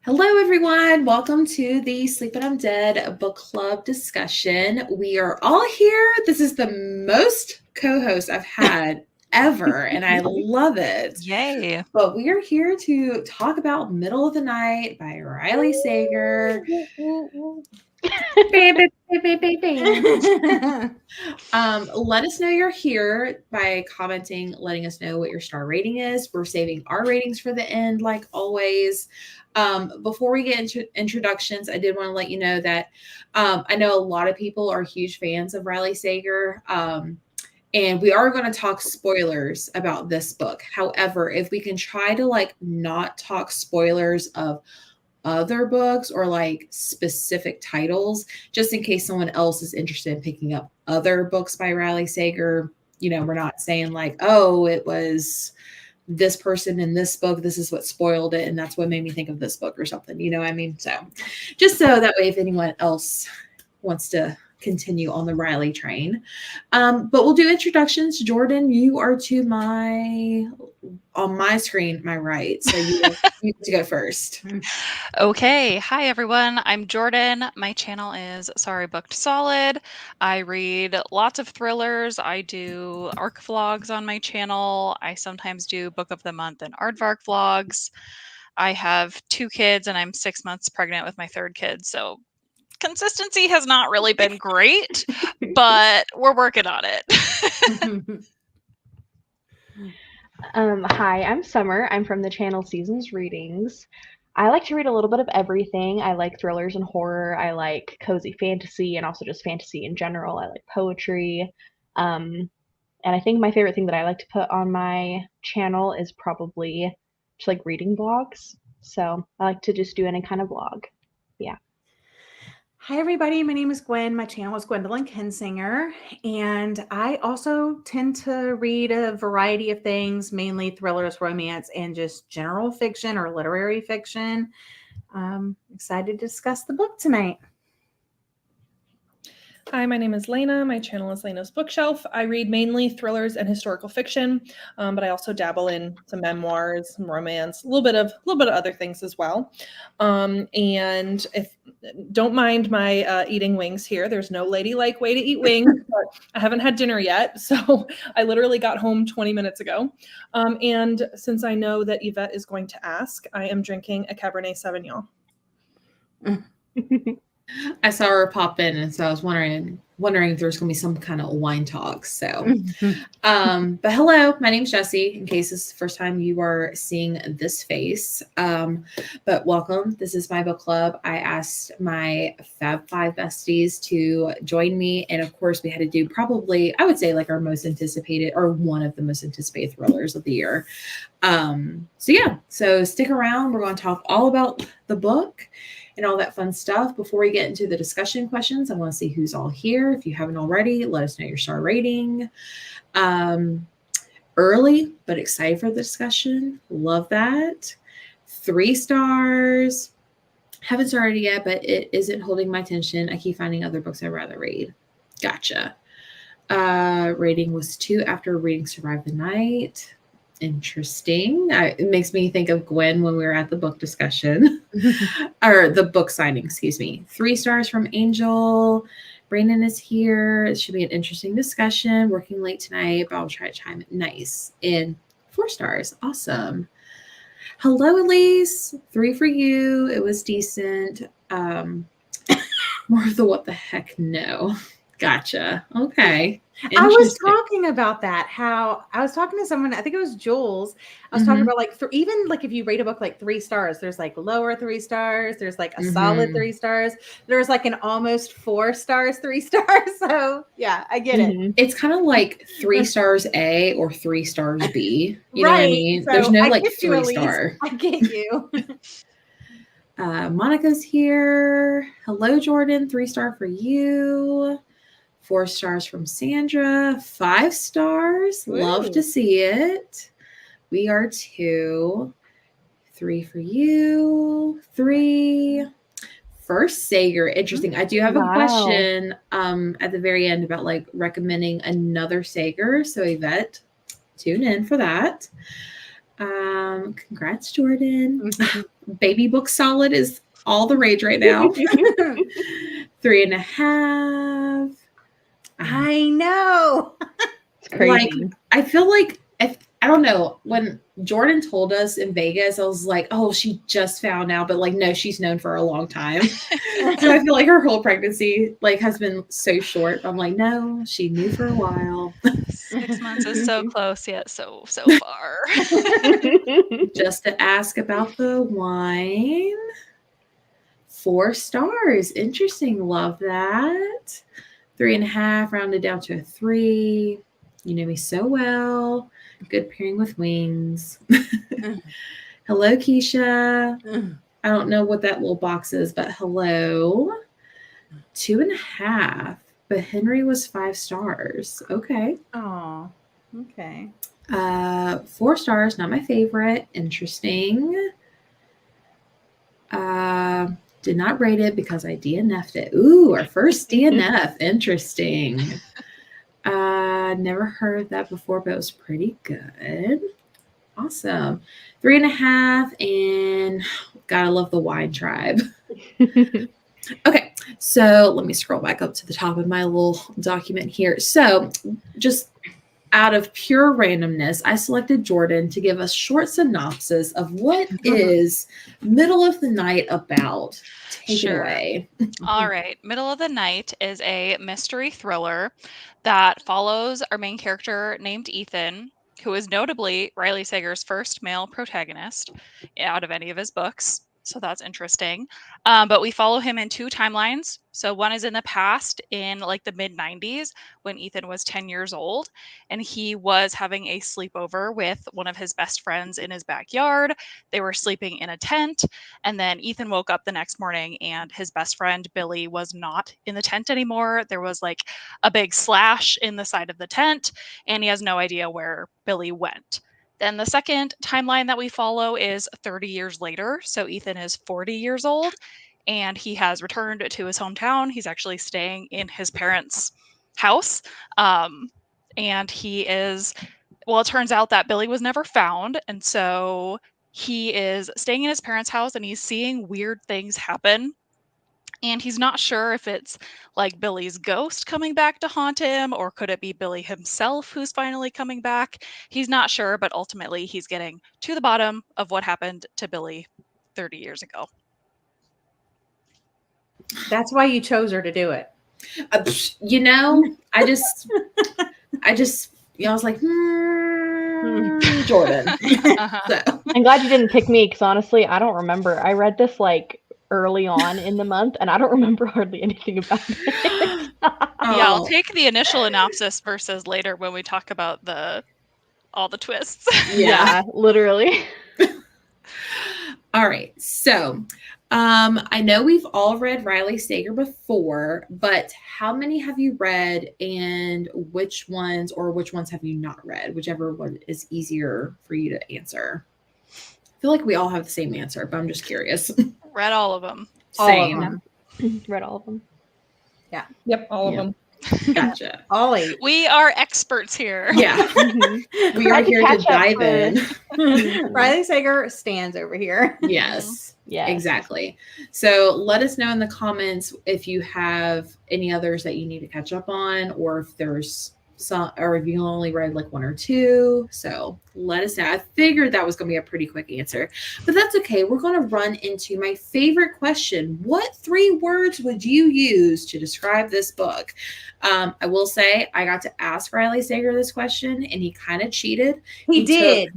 Hello, everyone. Welcome to the Sleep When I'm Dead book club discussion. We are all here. This is the most co-hosts I've had ever, and I love it. Yay. But we are here to talk about Middle of the Night by Riley Sager. Let us know you're here by commenting, letting us know what your star rating is. We're saving our ratings for the end, like always. Before we get into introductions, I did want to let you know that I know a lot of people are huge fans of Riley Sager. And we are going to talk spoilers about this book. However, if we can try to not talk spoilers of other books or specific titles, just in case someone else is interested in picking up other books by Riley Sager. We're not saying oh, it was this person in this book, this is what spoiled it, and that's what made me think of this book or something. You know what I mean? So just so that way, if anyone else wants to continue on the Riley train. But we'll do introductions. Jordan, you are on my screen, my right. So you get to go first. Okay. Hi, everyone. I'm Jordan. My channel is Sorry Booked Solid. I read lots of thrillers. I do ARC vlogs on my channel. I sometimes do Book of the Month and Aardvark vlogs. I have 2 kids and I'm 6 months pregnant with my 3rd kid. So consistency has not really been great, but we're working on it. Hi, I'm Summer. I'm from the channel Seasons Readings. I like to read a little bit of everything. I like thrillers and horror. I like cozy fantasy and also just fantasy in general. I like poetry. And I think my favorite thing that I like to put on my channel is probably just reading blogs. So I like to just do any kind of vlog. Yeah. Hi, everybody. My name is Gwen. My channel is Gwendolyn Kinsinger. And I also tend to read a variety of things, mainly thrillers, romance, and just general fiction or literary fiction. I'm excited to discuss the book tonight. Hi, my name is Lena. My channel is Lena's Bookshelf. I read mainly thrillers and historical fiction, but I also dabble in some memoirs, some romance, a little bit of other things as well. And if don't mind my eating wings here. There's no ladylike way to eat wings, but I haven't had dinner yet, so I literally got home 20 minutes ago. And since I know that Yvette is going to ask, I am drinking a Cabernet Sauvignon. I saw her pop in, and so I was wondering if there's going to be some kind of wine talk. So, but hello, my name's Jessie. In case this is the first time you are seeing this face, but welcome. This is my book club. I asked my Fab Five besties to join me, and of course, we had to do probably, I would say, our most anticipated or one of the most anticipated thrillers of the year. So stick around. We're going to talk all about the book and all that fun stuff. Before we get into the discussion questions, I want to see who's all here. If you haven't already, let us know your star rating. Early, but excited for the discussion. Love that. 3 stars. Haven't started yet, but it isn't holding my attention. I keep finding other books I'd rather read. Gotcha. Rating was 2 after reading Survive the Night. Interesting. It makes me think of Gwen when we were at the book discussion or the book signing, excuse me. 3 stars from Angel. Brandon is here. It should be an interesting discussion. Working late tonight, but I'll try to chime in. Nice. And 4 stars. Awesome. Hello, Elise. 3 for you. It was decent. More of the what the heck no. Gotcha. Okay. I was talking about that, how I was talking to someone, I think it was Jules. I was talking about even if you rate a book 3 stars, there's lower 3 stars, there's a solid 3 stars, there's an almost 4 stars, 3 stars. So yeah, I get it. It's kind of 3 stars A or 3 stars B. You know what I mean? So there's no 3 star. I get you. Monica's here. Hello, Jordan. 3 star for you. 4 stars from Sandra. 5 stars. Woo. Love to see it. We are 2. 3 for you. 3. First Sager. Interesting. I do have a question at the very end about recommending another Sager. So Yvette, tune in for that. Congrats, Jordan. Baby book solid is all the rage right now. 3.5. I know. It's crazy. Like, I feel like I don't know, when Jordan told us in Vegas, I was like, oh, she just found out, but like, no, she's known for a long time. So I feel like her whole pregnancy like has been so short. I'm like, no, she knew for a while. 6 months is so close yet so far. Just to ask about the wine. 4 stars. Interesting. Love that. 3.5 rounded down to a 3. You know me so well. Good pairing with wings. Hello, Keisha. I don't know what that little box is, but hello. 2.5. But Henry was 5 stars. Okay. Oh, okay. 4 stars, not my favorite. Interesting. Did not rate it because I DNF'd it. Ooh, our first DNF. Interesting. Never heard of that before, but it was pretty good. Awesome. 3.5, and gotta love the wine tribe. Okay, so let me scroll back up to the top of my little document here. So just out of pure randomness, I selected Jordan to give us short synopsis of what is Middle of the Night about. Take it away. All right. Middle of the Night is a mystery thriller that follows our main character named Ethan, who is notably Riley Sager's first male protagonist out of any of his books. So that's interesting. But we follow him in 2 timelines. So one is in the past in like the mid 90s when Ethan was 10 years old and he was having a sleepover with one of his best friends in his backyard. They were sleeping in a tent. And then Ethan woke up the next morning and his best friend, Billy, was not in the tent anymore. There was like a big slash in the side of the tent, and he has no idea where Billy went. Then the second timeline that we follow is 30 years later. So Ethan is 40 years old and he has returned to his hometown. He's actually staying in his parents' house. And he is, well, it turns out that Billy was never found. And so he is staying in his parents' house and he's seeing weird things happen. And he's not sure if it's like Billy's ghost coming back to haunt him, or could it be Billy himself who's finally coming back? He's not sure, but ultimately he's getting to the bottom of what happened to Billy 30 years ago. That's why you chose her to do it. You know, I just, you know, I was like, Jordan. So. I'm glad you didn't pick me because honestly, I don't remember. I read this like early on in the month and I don't remember hardly anything about it. Yeah, I'll take the initial synopsis versus later when we talk about all the twists. Yeah, literally. All right. So I know we've all read Riley Sager before, but how many have you read and which ones have you not read? Whichever one is easier for you to answer. I feel like we all have the same answer, but I'm just curious. Read all of them. Same. All of them. Read all of them. Yeah. Yep, all of them. Gotcha. All 8. We are experts here. Yeah. We are here to dive in. Riley Sager stands over here. Yes. Yeah. Exactly. So let us know in the comments if you have any others that you need to catch up on, or if there's some, or if you only read like 1 or 2. So let us know. I figured that was going to be a pretty quick answer, but that's okay. We're going to run into my favorite question. What 3 words would you use to describe this book? I will say I got to ask Riley Sager this question and he kind of cheated. He did.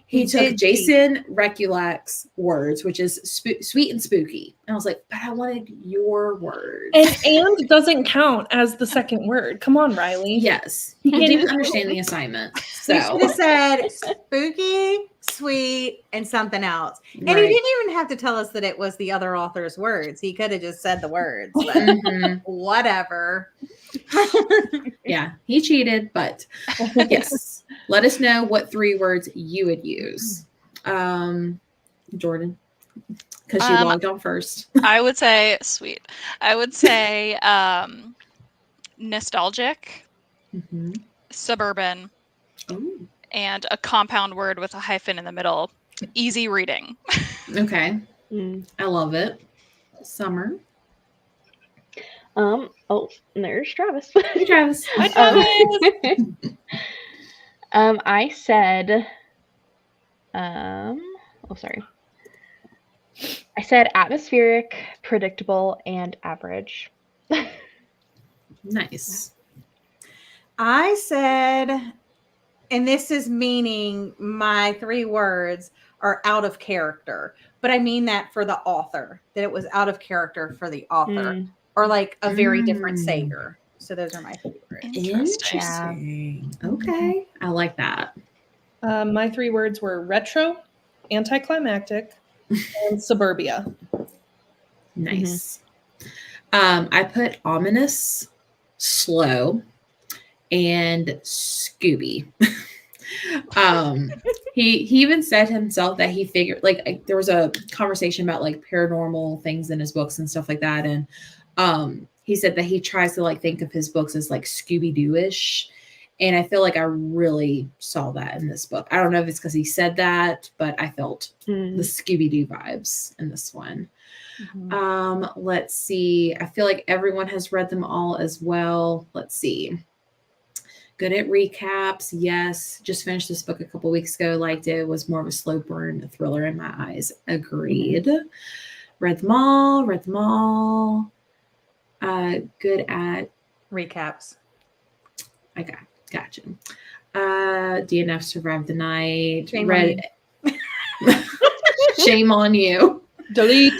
He took Jason Reculac's words, which is sweet and spooky. And I was like, but I wanted your words. And doesn't count as the second word. Come on, Riley. Yes. He didn't understand the assignment. So He should have said spooky, sweet, and something else. And Right. he didn't even have to tell us that it was the other author's words. He could have just said the words. But Mhm. whatever. Yeah, he cheated, but yes. Let us know what 3 words you would use. Jordan, because you logged on first. I would say sweet. I would say nostalgic, Mm-hmm. suburban, Oh. and a compound word with a hyphen in the middle. Easy reading. Okay. Mm. I love it. Summer. Oh, there's Travis. Hey, Travis. Hi, Travis. I said, oh, sorry. I said atmospheric, predictable, and average. Nice. I said, and this is meaning my 3 words are out of character, but I mean that for the author, that it was out of character for the author, or like a very different Sager. So those are my 3 words. Interesting. Okay. I like that. My 3 words were retro, anticlimactic, and suburbia. Nice. I put ominous, slow, and Scooby. He even said himself that he figured, like, there was a conversation about like paranormal things in his books and stuff like that, and he said that he tries to like think of his books as like Scooby-Doo-ish, and I feel like I really saw that in this book. I don't know if it's because he said that, but I felt the Scooby-Doo vibes in this one. Let's see. I feel like everyone has read them all as well. Let's see. Good at recaps. Yes. Just finished this book a couple weeks ago. Liked it. Was more of a slow burn thriller in my eyes. Agreed. Read them all. Good at Recaps. Okay. Gotcha. DNF survived the night. Shame Read. Shame on you. Delete.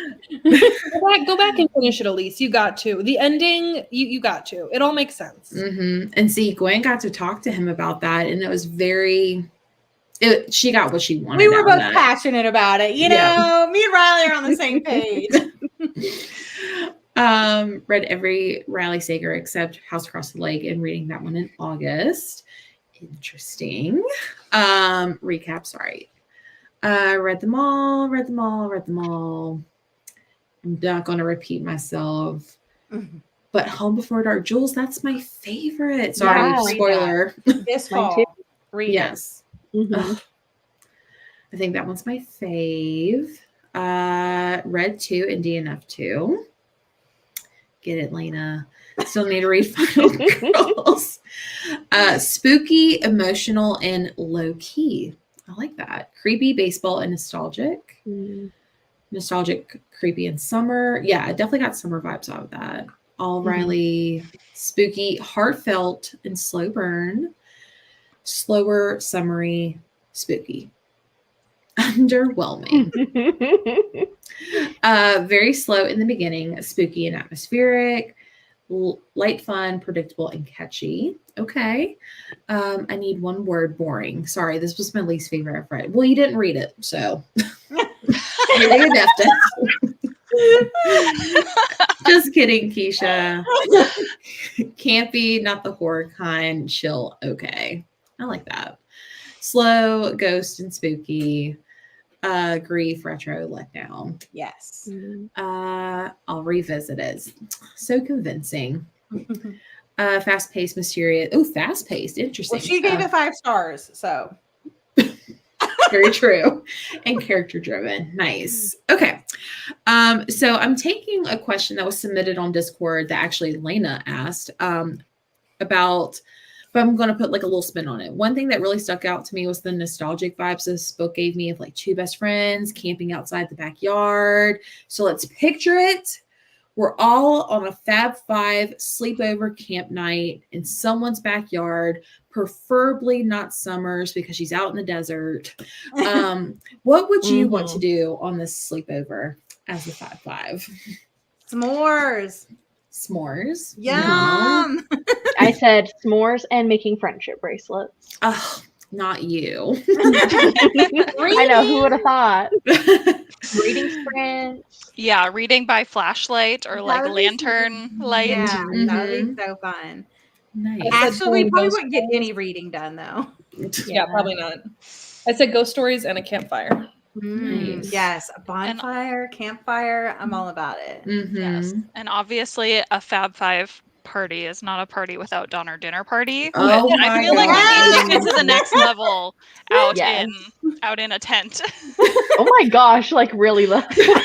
Go back and finish it, Elise. You got to. The ending, you got to. It all makes sense. And see, Gwen got to talk to him about that, and it was she got what she wanted. We were both passionate about it. You know, me and Riley are on the same page. Read every Riley Sager except House Across the Lake, and reading that one in August. Interesting. Recaps, right. Read them all. I'm not going to repeat myself. But Home Before Dark, Jules, that's my favorite. Sorry, spoiler. This fall. Read yes. I think that one's my fave. Read 2 and DNF 2. Get it, Lena. Still need to read Final Girls. Spooky, emotional, and low key. I like that. Creepy, baseball, and nostalgic. Nostalgic, creepy, and summer. Yeah, I definitely got summer vibes out of that. All Riley, spooky, heartfelt, and slow burn. Slower, summery, spooky. Underwhelming. Very slow in the beginning, spooky and atmospheric. Light, fun, predictable, and catchy. Okay. I need one word, boring. Sorry, this was my least favorite I've read. Well, you didn't read it, so you left it. Just kidding, Keisha. Campy, not the horror kind. Chill, okay. I like that. Slow, ghost, and spooky. Grief, retro, letdown. Yes. I'll revisit it. So convincing. Fast-paced, mysterious. Oh, fast-paced. Interesting. Well, she gave it 5 stars, so. Very true. And character-driven. Nice. Okay. So I'm taking a question that was submitted on Discord that actually Lena asked about, but I'm going to put like a little spin on it. One thing that really stuck out to me was the nostalgic vibes this book gave me of like 2 best friends camping outside the backyard. So let's picture it. We're all on a Fab 5 sleepover camp night in someone's backyard, preferably not Summer's because she's out in the desert. What would you want to do on this sleepover as the Fab 5? S'mores. S'mores. Yum. I said s'mores and making friendship bracelets. Oh, not you. I know, who would have thought? Reading sprints. Yeah, reading by flashlight or like lantern light. Yeah, that would be so fun. Nice. Actually, we probably wouldn't get any reading done though. Yeah, probably not. I said ghost stories and a campfire. Nice. Yes, a bonfire, campfire. I'm all about it. Yes. And obviously a Fab 5 party is not a party without Donner dinner party. Oh But I my feel like we need to take it to the God. next level out Yes. in a tent. Oh my gosh, like really low. Yeah.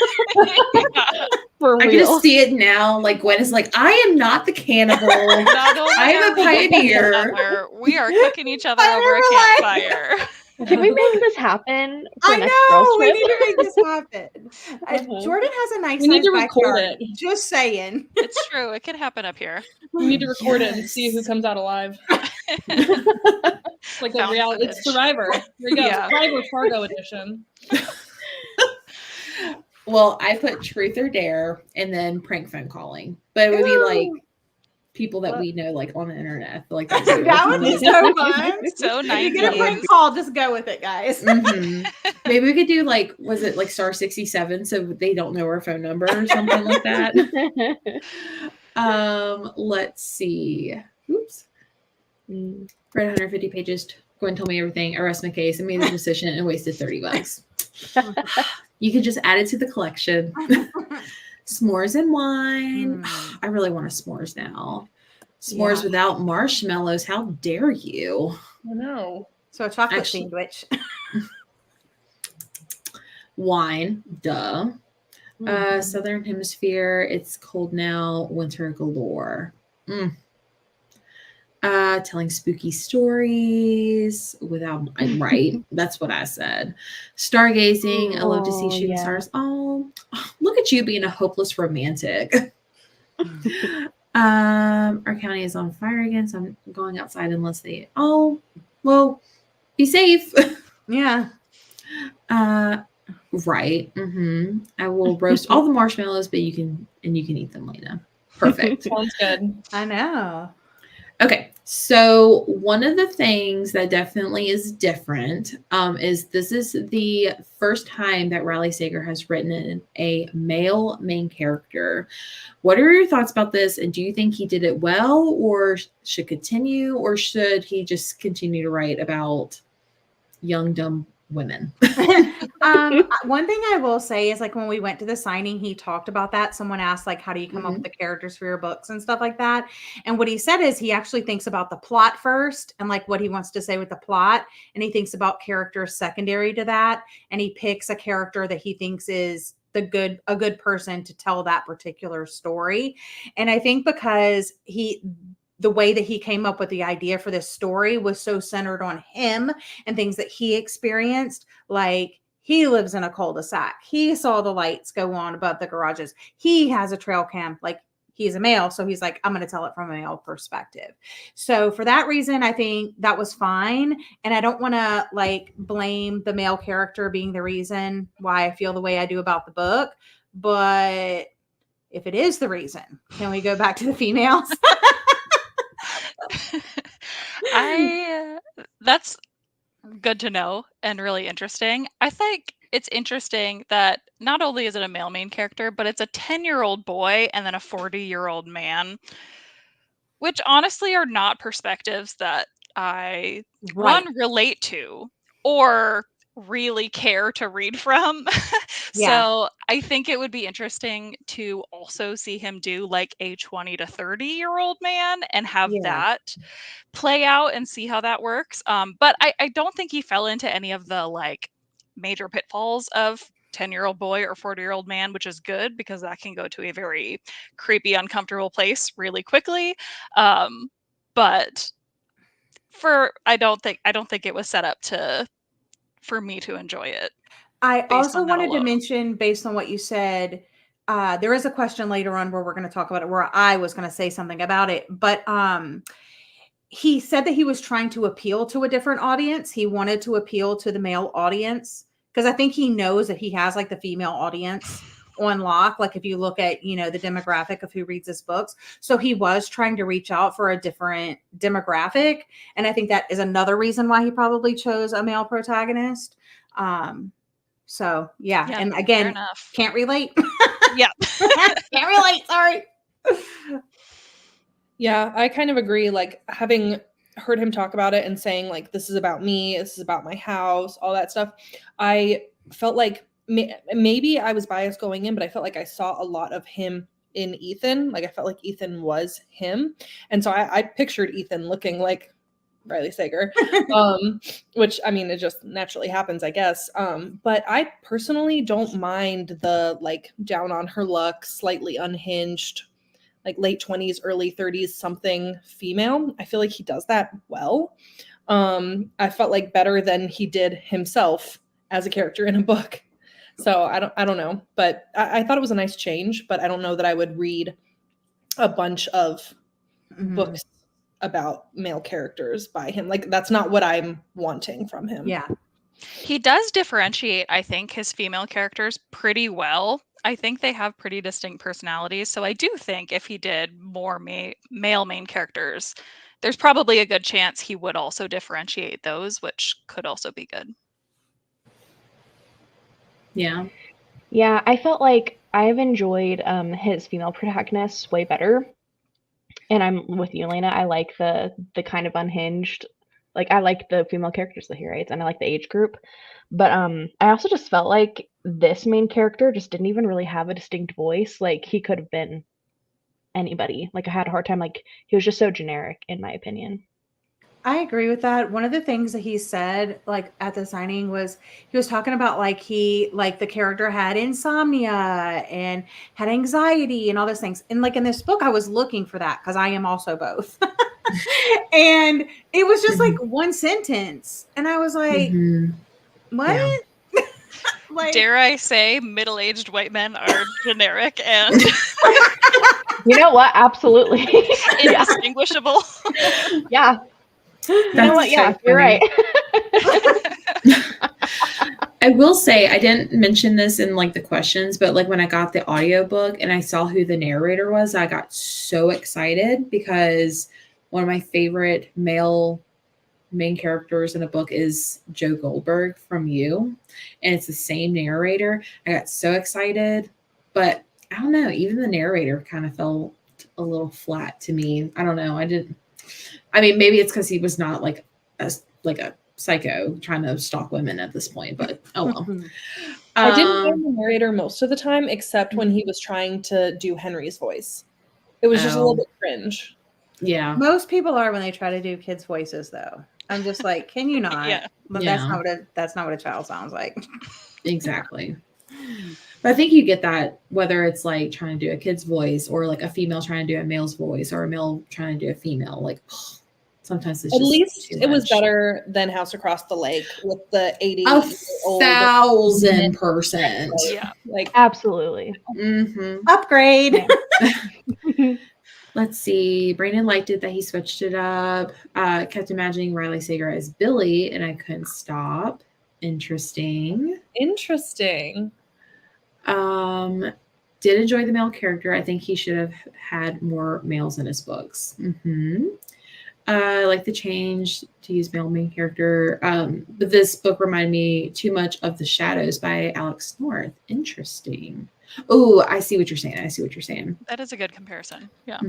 For I can real. just see it now. Like Gwen is like, I am not the cannibal. Not only I am are a we cooking each pioneer. other, we are cooking each other I over a never liked campfire. Can we make this happen for I next girls know we trip? need to make this happen. Uh-huh. Jordan has a nice We need sized to record backyard. it. Just saying. It's true. It could happen up here. We need to record it and see who Yes. comes out alive. Like a Found reality. footage. It's Survivor. Here we go. Yeah. Survivor Fargo edition. Well, I put truth or dare and then prank phone calling. But it would be like people that we know, like on the internet. I feel like that would be That would be so fun. So If you get a 90s. prank call, just go with it, guys. Mhm. Maybe we could do like, was it like star 67 so they don't know our phone number or something like that? Let's see. Oops. Mm. Read 150 pages. Gwen told me everything. I rest my case. I made the decision and wasted $30. You could just add it to the collection. S'mores and wine. I really want a s'mores now. S'mores Yeah. without marshmallows. How dare you? I know. So a chocolate Actually- sandwich. Wine. Duh. Southern Hemisphere. It's cold now. Winter galore. Telling spooky stories without. I'm right. That's what I said. Stargazing. I love to see Oh, shooting yeah. stars. Oh, look at you being a hopeless romantic. Our county is on fire again, so I'm going outside unless they. Oh, well, be safe. Yeah. Right. I will roast all the marshmallows, but you can eat them, Lena. Perfect. Sounds good. I know. Okay, so one of the things that definitely is different is this is the first time that Riley Sager has written a male main character. What are your thoughts about this? And do you think he did it well or should continue, or should he just continue to write about young, dumb women? One thing I will say is like when we went to the signing, he talked about that. Someone asked like, how do you come up with the characters for your books and stuff like that? And what he said is he actually thinks about the plot first and like what he wants to say with the plot. And he thinks about characters secondary to that. And he picks a character that he thinks is a good person to tell that particular story. And I think because the way that he came up with the idea for this story was so centered on him and things that he experienced. Like he lives in a cul-de-sac. He saw the lights go on above the garages. He has a trail cam. Like he's a male. So he's like, I'm going to tell it from a male perspective. So for that reason, I think that was fine. And I don't want to like blame the male character being the reason why I feel the way I do about the book. But if it is the reason, can we go back to the females? That's good to know and really interesting. I think it's interesting that not only is it a male main character, but it's a 10-year-old boy and then a 40-year-old man, which honestly are not perspectives that I one relate to or really care to read from. Yeah. So I think it would be interesting to also see him do like a 20 to 30-year-old man and have Yeah. that play out and see how that works. But I don't think he fell into any of the like major pitfalls of 10-year-old boy or 40-year-old man, which is good because that can go to a very creepy, uncomfortable place really quickly. But I don't think it was set up for me to enjoy it. I based also on that wanted to alone. mention, based on what you said, there is a question later on where we're going to talk about it, where I was going to say something about it. But he said that he was trying to appeal to a different audience. He wanted to appeal to the male audience because I think he knows that he has like the female audience on lock. Like if you look at, the demographic of who reads his books. So he was trying to reach out for a different demographic. And I think that is another reason why he probably chose a male protagonist. So yeah. And fair again, enough. can't relate. Yeah. Can't relate. Sorry. Yeah, I kind of agree. Like having heard him talk about it and saying like, this is about me, this is about my house, all that stuff. I felt like maybe I was biased going in, but I felt like I saw a lot of him in Ethan. Like I felt like Ethan was him. And so I pictured Ethan looking like Riley Sager, which I mean, it just naturally happens, I guess. But I personally don't mind the like down on her luck, slightly unhinged, like late 20s, early 30s, something female. I feel like he does that well. I felt like better than he did himself as a character in a book. So I don't know, but I thought it was a nice change, but I don't know that I would read a bunch of books about male characters by him. Like that's not what I'm wanting from him. Yeah. He does differentiate, I think, his female characters pretty well. I think they have pretty distinct personalities. So I do think if he did more male main characters, there's probably a good chance he would also differentiate those, which could also be good. Yeah. Yeah, I felt like I've enjoyed his female protagonists way better. And I'm with you, Elena. I like the kind of unhinged, like I like the female characters that he writes, and I like the age group. But I also just felt like this main character just didn't even really have a distinct voice. Like he could have been anybody. Like I had a hard time. Like he was just so generic, in my opinion. I agree with that. One of the things that he said, like at the signing, was he was talking about like the character had insomnia and had anxiety and all those things. And like in this book, I was looking for that because I am also both. And it was just like one sentence, and I was like, "What?" Yeah. Like, dare I say, middle-aged white men are generic and You know what? Absolutely. indistinguishable. Yeah. You know what? Yeah, so you're right. I will say I didn't mention this in like the questions, but like when I got the audiobook and I saw who the narrator was, I got so excited because one of my favorite male main characters in a book is Joe Goldberg from You, and it's the same narrator. I got so excited, but I don't know, even the narrator kind of felt a little flat to me. I don't know. I mean, maybe it's because he was not like a psycho trying to stalk women at this point, but oh well. I didn't know the narrator most of the time, except when he was trying to do Henry's voice. It was just a little bit cringe. Yeah. Most people are when they try to do kids' voices, though. I'm just like, can you not? Yeah. But Yeah. that's not what a child sounds like. Exactly. But I think you get that whether it's like trying to do a kid's voice or like a female trying to do a male's voice or a male trying to do a female. Like sometimes it's At just least too it was much. better than House Across the Lake with the 1,000%. Yeah. Like Absolutely. Upgrade. Yeah. Let's see. Brandon liked it that he switched it up. Kept imagining Riley Sager as Billy, and I couldn't stop. Interesting. Did enjoy the male character. I think he should have had more males in his books. I like the change to use male main character. But this book reminded me too much of The Shadows by Alex North. Interesting. Oh, I see what you're saying. That is a good comparison. Yeah.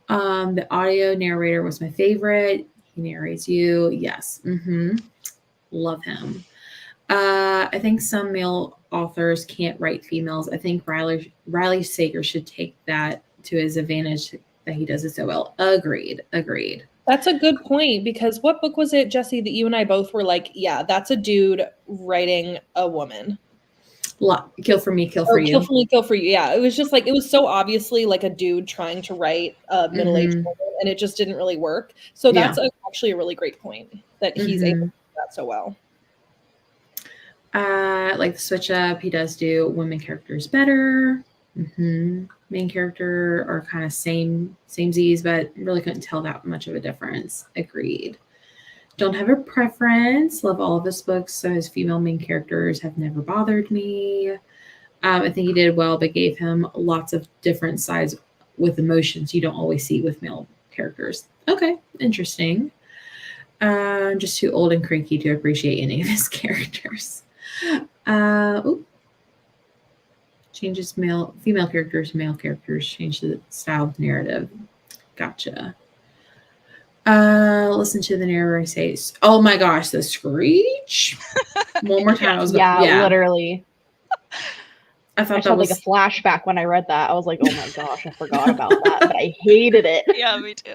The audio narrator was my favorite. He narrates you. Yes. Love him. I think some male authors can't write females. I think Riley Sager should take that to his advantage that he does it so well. Agreed. That's a good point, because what book was it, Jesse, that you and I both were like, yeah, that's a dude writing a woman. Kill for me, kill for you. Kill for me, kill for you. Yeah, it was just like, it was so obviously like a dude trying to write a middle-aged woman, and it just didn't really work. So that's actually a really great point that he's able to do that so well. Like the switch up, he does do women characters better. Main character are kind of samesies, but really couldn't tell that much of a difference. Agreed. Don't have a preference. Love all of his books, so his female main characters have never bothered me. I think he did well, but gave him lots of different sides with emotions you don't always see with male characters. Okay, interesting. I'm just too old and cranky to appreciate any of his characters. Changes female characters, male characters, change the style of narrative. Gotcha. Listen to the narrator say, oh my gosh, the screech. One more time. Yeah, literally. I I thought just that had was like a flashback when I read that. I was like, oh my gosh, I forgot about that, but I hated it. Yeah, me too.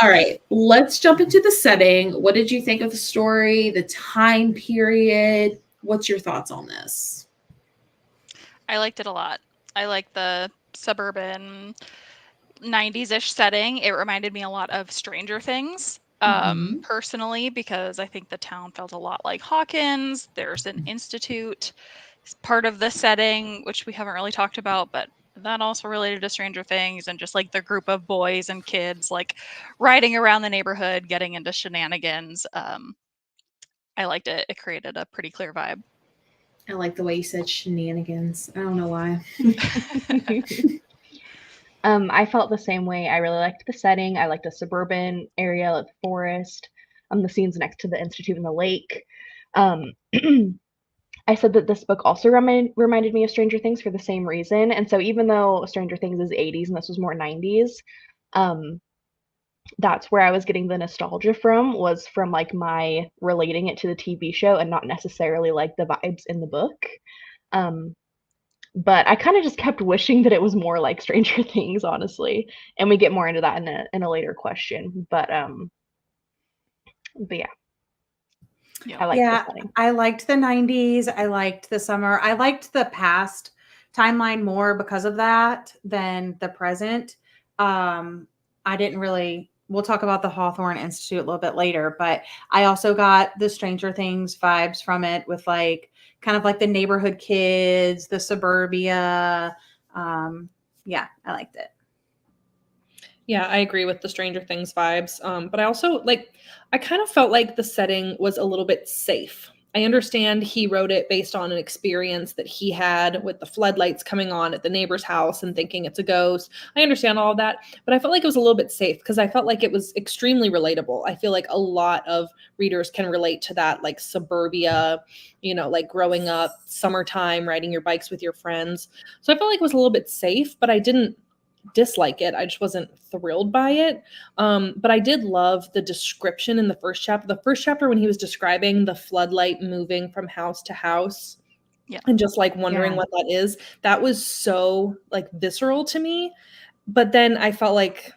all right. Let's jump into the setting. What did you think of the story, the time period? What's your thoughts on this? I liked it a lot. I like the suburban 90s-ish setting. It reminded me a lot of Stranger Things, Mhm. personally, because I think the town felt a lot like Hawkins. There's an institute part of the setting, which we haven't really talked about, but that also related to Stranger Things, and just like the group of boys and kids like riding around the neighborhood, getting into shenanigans. I liked it. It created a pretty clear vibe. I like the way you said shenanigans. I don't know why. I felt the same way. I really liked the setting. I liked the suburban area, like the forest, the scenes next to the institute and the lake. Um, I said that this book also reminded me of Stranger Things for the same reason. And so even though Stranger Things is 80s and this was more 90s, um, that's where I was getting the nostalgia from, was from like my relating it to the TV show and not necessarily like the vibes in the book. Um, but I kind of just kept wishing that it was more like Stranger Things, honestly. And we get more into that in a later question. But yeah, Yeah. I like the Yeah, setting. I liked the 90s. I liked the summer. I liked the past timeline more because of that than the present. I didn't really, we'll talk about the Hawthorne Institute a little bit later, but I also got the Stranger Things vibes from it with like kind of like the neighborhood kids, the suburbia. Yeah, I liked it. Yeah, I agree with the Stranger Things vibes. But I also I kind of felt like the setting was a little bit safe. I understand he wrote it based on an experience that he had with the floodlights coming on at the neighbor's house and thinking it's a ghost. I understand all of that, but I felt like it was a little bit safe because I felt like it was extremely relatable. I feel like a lot of readers can relate to that, like suburbia, like growing up, summertime, riding your bikes with your friends. So I felt like it was a little bit safe, but I didn't dislike it. I just wasn't thrilled by it. But I did love the description in the first chapter. The first chapter, when he was describing the floodlight moving from house to house, Yeah. and just like wondering Yeah. what that is, that was so like visceral to me. But then I felt like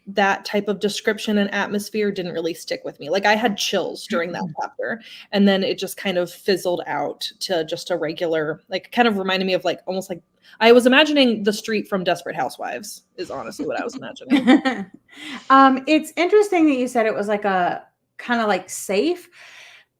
that type of description and atmosphere didn't really stick with me. Like I had chills during that chapter, and then it just kind of fizzled out to just a regular, like kind of reminded me of like almost like I was imagining the street from Desperate Housewives is honestly what I was imagining. It's interesting that you said it was like a kind of like safe.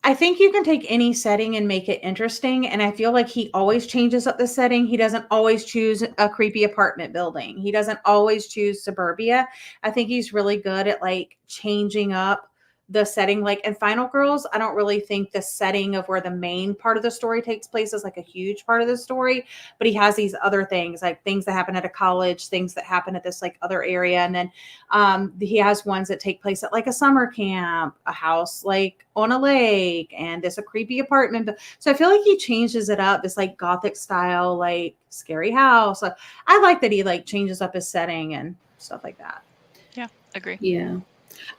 I think you can take any setting and make it interesting. And I feel like he always changes up the setting. He doesn't always choose a creepy apartment building. He doesn't always choose suburbia. I think he's really good at like changing up the setting. Like in Final Girls, I don't really think the setting of where the main part of the story takes place is like a huge part of the story, but he has these other things, like things that happen at a college, things that happen at this like other area. And then he has ones that take place at like a summer camp, a house like on a lake, and this a creepy apartment. So I feel like he changes it up, this like gothic style, like scary house. I like that he like changes up his setting and stuff like that. Yeah, agree. Yeah.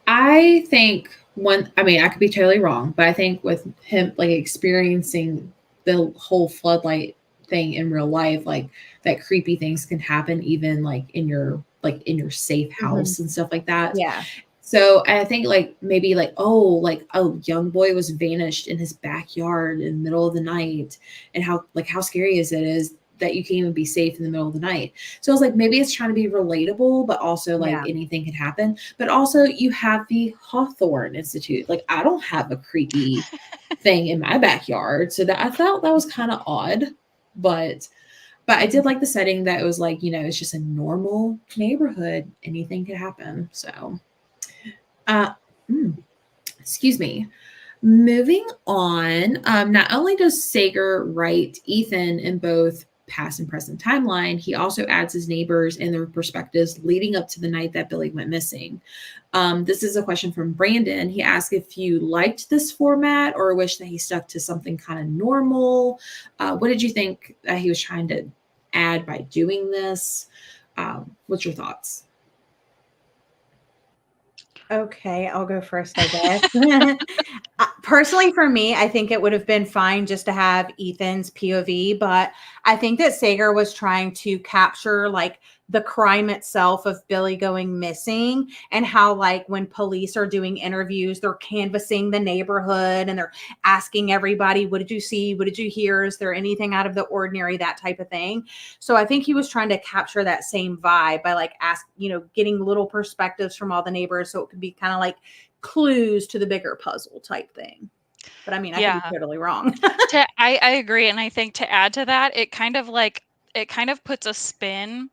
I think I could be totally wrong, but I think with him like experiencing the whole floodlight thing in real life, like that creepy things can happen even like in your safe house and stuff like that. Yeah. So I think like maybe like a young boy was vanished in his backyard in the middle of the night, and how scary is that you can't even be safe in the middle of the night. So I was like, maybe it's trying to be relatable, but also like anything could happen. But also you have the Hawthorne Institute. Like I don't have a creepy thing in my backyard. So that I thought that was kind of odd, but I did like the setting that it was like, it's just a normal neighborhood. Anything could happen. So excuse me. Moving on, not only does Sager write Ethan in both past and present timeline, he also adds his neighbors and their perspectives leading up to the night that Billy went missing. This is a question from Brandon. He asked if you liked this format or wish that he stuck to something kind of normal. What did you think that he was trying to add by doing this? What's your thoughts? Okay, I'll go first, I guess. Personally, for me, I think it would have been fine just to have Ethan's POV, but I think that Sager was trying to capture like the crime itself of Billy going missing and how like when police are doing interviews, they're canvassing the neighborhood and they're asking everybody, what did you see? What did you hear? Is there anything out of the ordinary? That type of thing. So I think he was trying to capture that same vibe by like getting little perspectives from all the neighbors. So it could be kind of like clues to the bigger puzzle type thing. But I mean, I could be totally wrong. I agree. And I think to add to that, it kind of puts a spin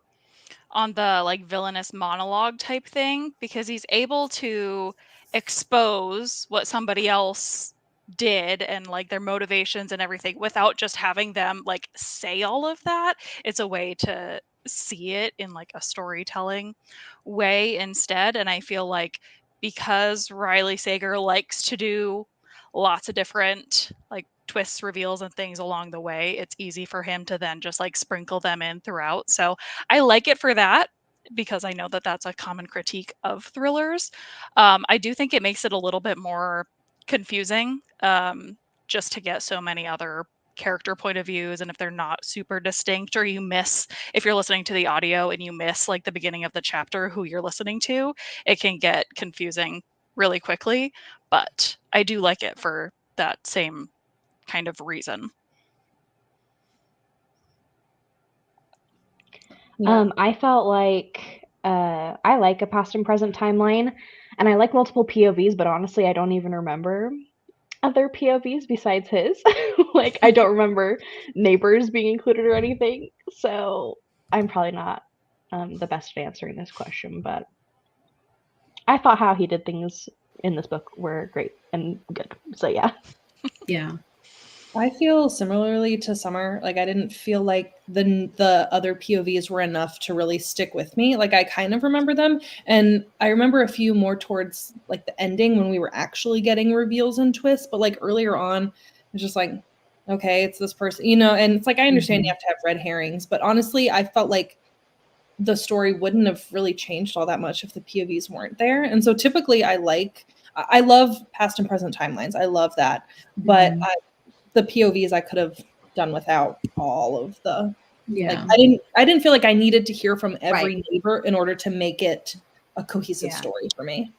on the like villainous monologue type thing because he's able to expose what somebody else did and like their motivations and everything without just having them like say all of that. It's a way to see it in like a storytelling way instead. And I feel like because Riley Sager likes to do lots of different like twists, reveals, and things along the way, it's easy for him to then just like sprinkle them in throughout. So I like it for that because I know that that's a common critique of thrillers. I do think it makes it a little bit more confusing just to get so many other character point of views, and if they're not super distinct, or if you're listening to the audio and you miss like the beginning of the chapter who you're listening to, it can get confusing really quickly. But I do like it for that same kind of reason. I felt like I like a past and present timeline, and I like multiple POVs, but honestly, I don't even remember other POVs besides his. Like, I don't remember neighbors being included or anything, so I'm probably not the best at answering this question, but I thought how he did things in this book were great and good. So yeah. Yeah. I feel similarly to Summer. Like I didn't feel like the other POVs were enough to really stick with me. Like I kind of remember them, and I remember a few more towards like the ending when we were actually getting reveals and twists. But like earlier on, it's just like, okay, it's this person, and it's like I understand you have to have red herrings, but honestly, I felt like the story wouldn't have really changed all that much if the POVs weren't there. And so typically I love past and present timelines. I love that, but the POVs I could have done without all of the. Like I didn't feel like I needed to hear from every neighbor in order to make it a cohesive story for me.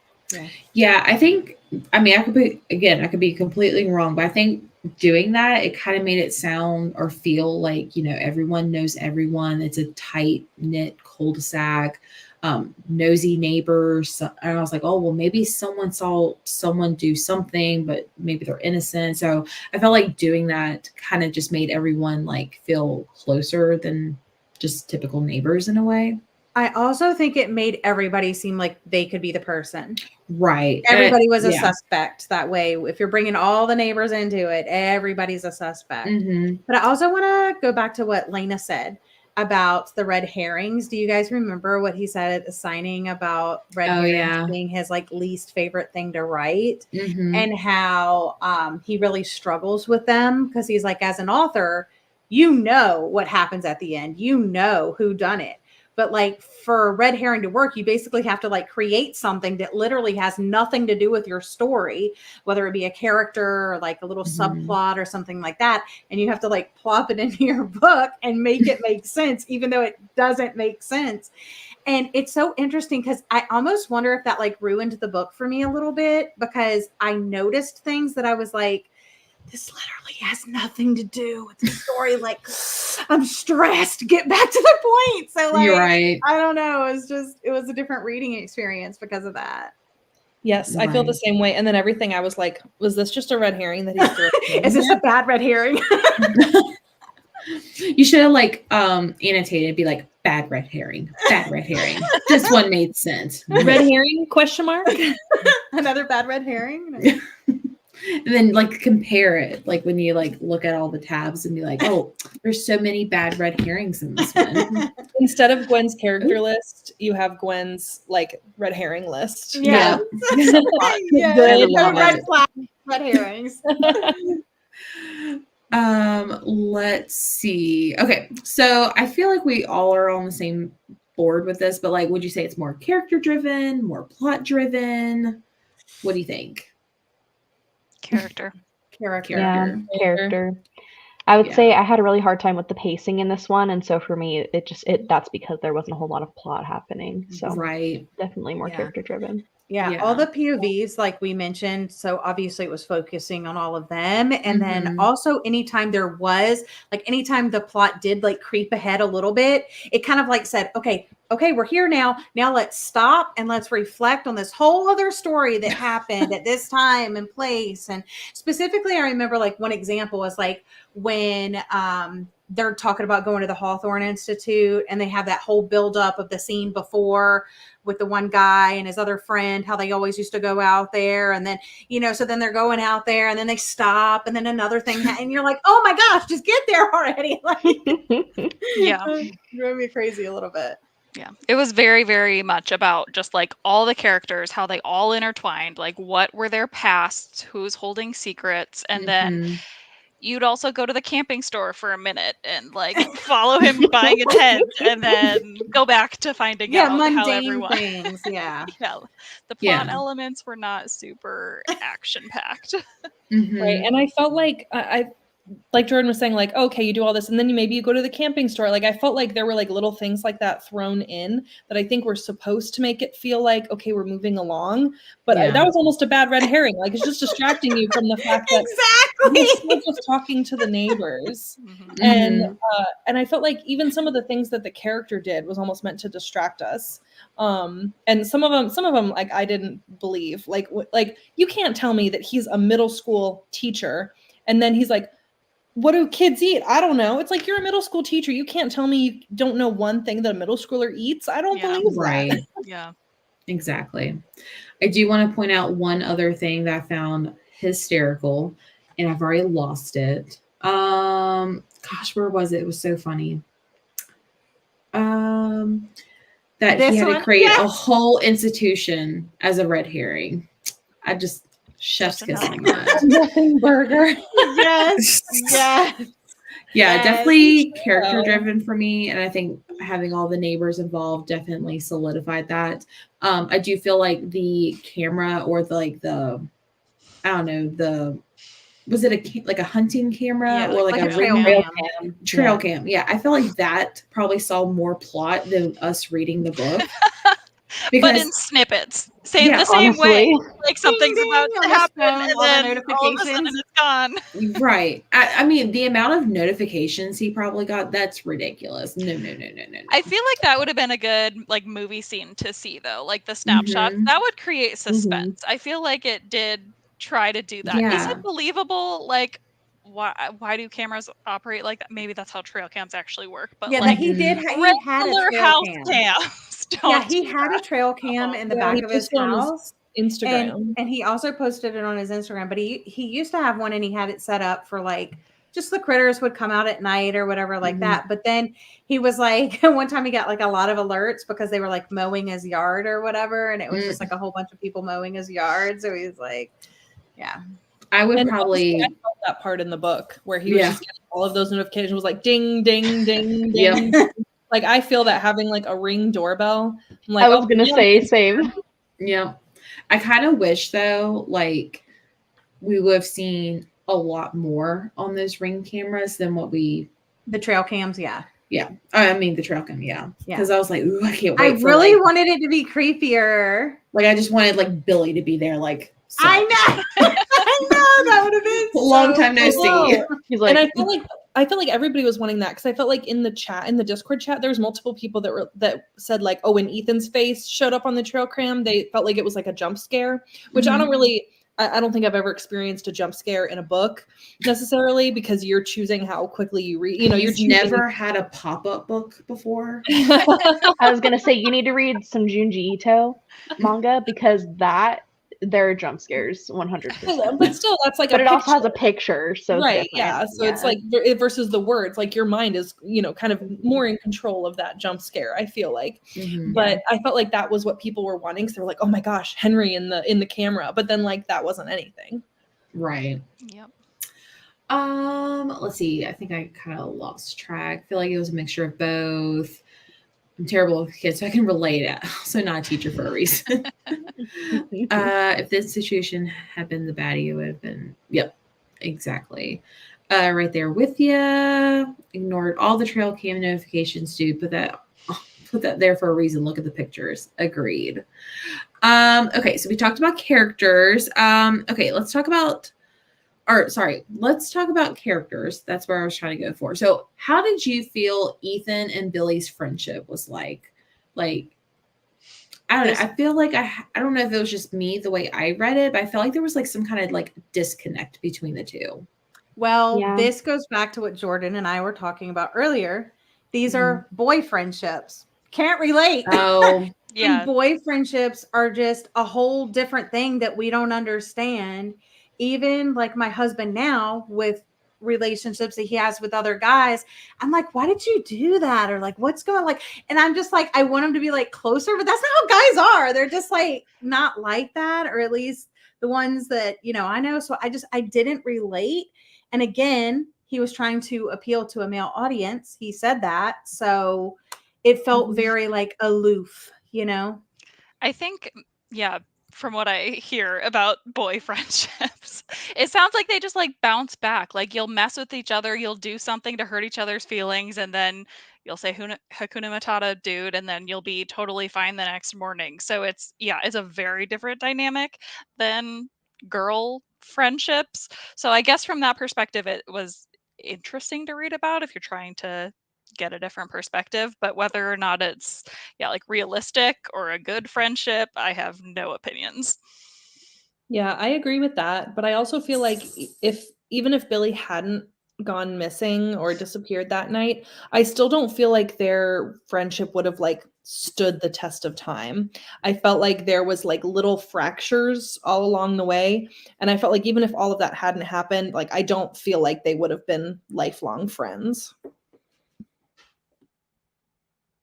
Yeah, I think I could be completely wrong, but I think doing that, it kind of made it sound or feel like, everyone knows everyone. It's a tight knit cul-de-sac. Nosy neighbors. And I was like, oh, well, maybe someone saw someone do something, but maybe they're innocent. So I felt like doing that kind of just made everyone like feel closer than just typical neighbors in a way. I also think it made everybody seem like they could be the person. Right. Everybody was a suspect that way. If you're bringing all the neighbors into it, everybody's a suspect. But I also want to go back to what Lena said about the red herrings. Do you guys remember what he said at the signing about red herrings being his like least favorite thing to write, and how he really struggles with them because he's like, as an author, what happens at the end, who done it. But like for red herring to work, you basically have to like create something that literally has nothing to do with your story, whether it be a character or like a little subplot or something like that. And you have to like plop it into your book and make it make sense, even though it doesn't make sense. And it's so interesting because I almost wonder if that like ruined the book for me a little bit, because I noticed things that I was like, this literally has nothing to do with the story. Like, I'm stressed. Get back to the point. So, like, you're right. I don't know. It was a different reading experience because of that. Yes, I feel the same way. And then everything, I was like, was this just a red herring that he's throwing? Is this a bad red herring? You should have like annotated, be like, bad red herring. Bad red herring. This one made sense. Red herring? Question mark? Another bad red herring? And then like compare it, like when you like look at all the tabs and be like, oh, there's so many bad red herrings in this one. Instead of Gwen's character list, you have Gwen's like red herring list. Yeah. Red herrings. Let's see. Okay, so I feel like we all are on the same bored with this, but like, would you say it's more character driven, more plot driven? What do you think? Character. Character. Yeah, character. I would Yeah. say I had a really hard time with the pacing in this one, and so for me, that's because there wasn't a whole lot of plot happening. So Right. definitely more Yeah. character driven. Yeah, Yeah. all the POVs, like we mentioned, so obviously it was focusing on all of them. And then Mhm. also anytime anytime the plot did like creep ahead a little bit, it kind of like said, okay, we're here now. Now let's stop and let's reflect on this whole other story that happened at this time and place. And specifically, I remember like one example was like when they're talking about going to the Hawthorne Institute and they have that whole buildup of the scene before with the one guy and his other friend, how they always used to go out there. And then, so then they're going out there and then they stop and then another thing. And you're like, oh my gosh, just get there already. Like, Yeah. drove me crazy a little bit. Yeah. It was very, very much about just like all the characters, how they all intertwined, like what were their pasts, who's holding secrets. And then Mhm. you'd also go to the camping store for a minute and like follow him buying a tent and then go back to finding out how mundane everyone. things. Yeah. Yeah. The plot Yeah. elements were not super action packed. Mhm. Right. And I felt like I like Jordan was saying, like, okay, you do all this and then maybe you go to the camping store. Like I felt like there were like little things like that thrown in that I think were supposed to make it feel like, okay, we're moving along. But Yeah. that was almost a bad red herring. Like it's just distracting you from the fact that Exactly. he's still just talking to the neighbors. Mhm. And I felt like even some of the things that the character did was almost meant to distract us. And some of them like I didn't believe. Like you can't tell me that he's a middle school teacher and then he's like, what do kids eat? I don't know. It's like you're a middle school teacher. You can't tell me you don't know one thing that a middle schooler eats. I don't Yeah. believe Right. that. Yeah. Exactly. I do want to point out one other thing that I found hysterical, and I've already lost it. Gosh, where was it? It was so funny. That This he had to one? create a Yes. whole institution as a red herring. I just chef's Just a kiss on nothing that. Nothing burger. Yes. Yes. Yeah, Yes. definitely character driven for me. And I think having all the neighbors involved definitely solidified that. I do feel like the camera or was it a hunting camera Yeah, or like Like a a trail ring cam. trail cam? Yeah, I feel like that probably saw more plot than us reading the book. but in Because snippets. The Yeah, same way. honestly. Like something's Ding, about ding to on the happen phone, and all the then all of a sudden notifications. it's gone. right. I mean, the amount of notifications he probably got, that's ridiculous. No. I feel like that would have been a good like movie scene to see though, like the snapshots. Mhm. That would create suspense. I feel like it did try to do that. Is Yeah. it believable? Like why do cameras operate like that? Maybe that's how trail cams actually work. But Yeah, like but he did. He had a regular trail house cam. cams don't Yeah, he do had a that. trail cam in the Yeah, back he of his posted on his house. Instagram. And he also posted it on his Instagram, but he used to have one and he had it set up for like just the critters would come out at night or whatever like Mhm. that. But then he was like, one time he got like a lot of alerts because they were like mowing his yard or whatever. And it was just like a whole bunch of people mowing his yard. So he was like, yeah. I would And probably honestly, I felt that part in the book where he was Yeah. just getting all of those notifications was like ding, ding, ding, Yep. ding. Like I feel that having like a Ring doorbell. I'm like, I was oh, gonna yeah, say same. Yeah. I kind of wish though, like we would have seen a lot more on those Ring cameras than what we. The trail cams, yeah. Yeah, I mean the trail cam. Yeah, Yeah. because I was like, ooh, I can't I wait. really for, wanted it to be creepier. like I just wanted like Billy to be there. Like I know. I know that would have been long so time no cool. see. He's like, and I felt like everybody was wanting that because I felt like in the Discord chat, there was multiple people that said like, oh, when Ethan's face showed up on the trail cam, they felt like it was like a jump scare, which I don't think I've ever exexperienced a jump scare in a book necessarily because you're choosing how quickly you read. You know, You've never had a pop-up book before. I was gonna say you need to read some Junji Ito manga because there are jump scares 100%. But still, that's like But a it also has a picture. picture, so it's Right, different. yeah. So it's Yeah. like versus the words, like your mind is, kind of more in control of that jump scare, I feel like. Mhm. But I felt like that was what people were wanting. So they were like, oh my gosh, Henry in the camera. But then like that wasn't anything. Right. Yep. Let's see. I think I kind of lost track. I feel like it was a mixture of both. I'm terrible with kids, so I can relate. I'm also not a teacher for a reason. If this situation had been the baddie, it would have been, yep, exactly. Right there with you. Ignored all the trail cam notifications, dude. Put that there for a reason. Look at the pictures. Agreed. Okay, so we talked about characters. Okay, let's talk about characters. That's where I was trying to go for. So how did you feel Ethan and Billy's friendship was like? Like, I don't know. I feel like I don't know if it was just me the way I read it, but I felt like there was like some kind of like disconnect between the two. Well, Yeah. this goes back to what Jordan and I were talking about earlier. These are boy friendships. Can't relate. Oh, Yeah. And boy friendships are just a whole different thing that we don't understand. Even like my husband now with relationships that he has with other guys, I'm like, why did you do that? Or like, what's going like, and I'm just like, I want him to be like closer, but that's not how guys are. They're just like not like that, or at least the ones that, you know, I know. So I didn't relate. And again, he was trying to appeal to a male audience. He said that. So it felt very like aloof, you know? I think, yeah, from what I hear about boy friendships, it sounds like they just like bounce back. Like you'll mess with each other, you'll do something to hurt each other's feelings, and then you'll say Hakuna Matata, dude, and then you'll be totally fine the next morning. So it's a very different dynamic than girl friendships. So I guess from that perspective, it was interesting to read about if you're trying to get a different perspective, but whether or not it's like realistic or a good friendship, I have no opinions. Yeah, I agree with that, but I also feel like even if Billy hadn't gone missing or disappeared that night, I still don't feel like their friendship would have like stood the test of time. I felt like there was like little fractures all along the way, and I felt like even if all of that hadn't happened, like I don't feel like they would have been lifelong friends.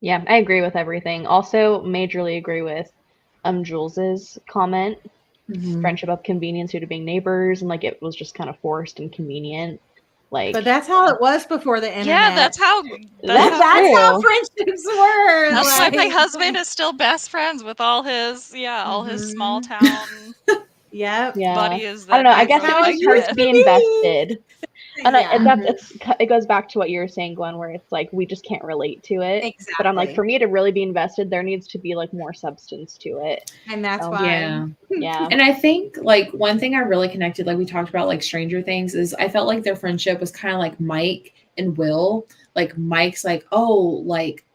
Yeah, I agree with everything. Also, majorly agree with Jules's comment. Friendship of convenience due to being neighbors, and like it was just kind of forced and convenient. Like, but that's how it was before the internet. Yeah, that's how how friendships were. That's like, why my husband is still best friends with all his all his small town Yep. buddies. I don't know. I guess it it was just hard to be invested. And Yeah. it goes back to what you were saying, Gwen, where it's like we just can't relate to it. Exactly. But I'm like, for me to really be invested, there needs to be like more substance to it. And that's why. Yeah. And I think like one thing I really connected, like we talked about like Stranger Things, is I felt like their friendship was kind of like Mike and Will. Like Mike's like, oh, like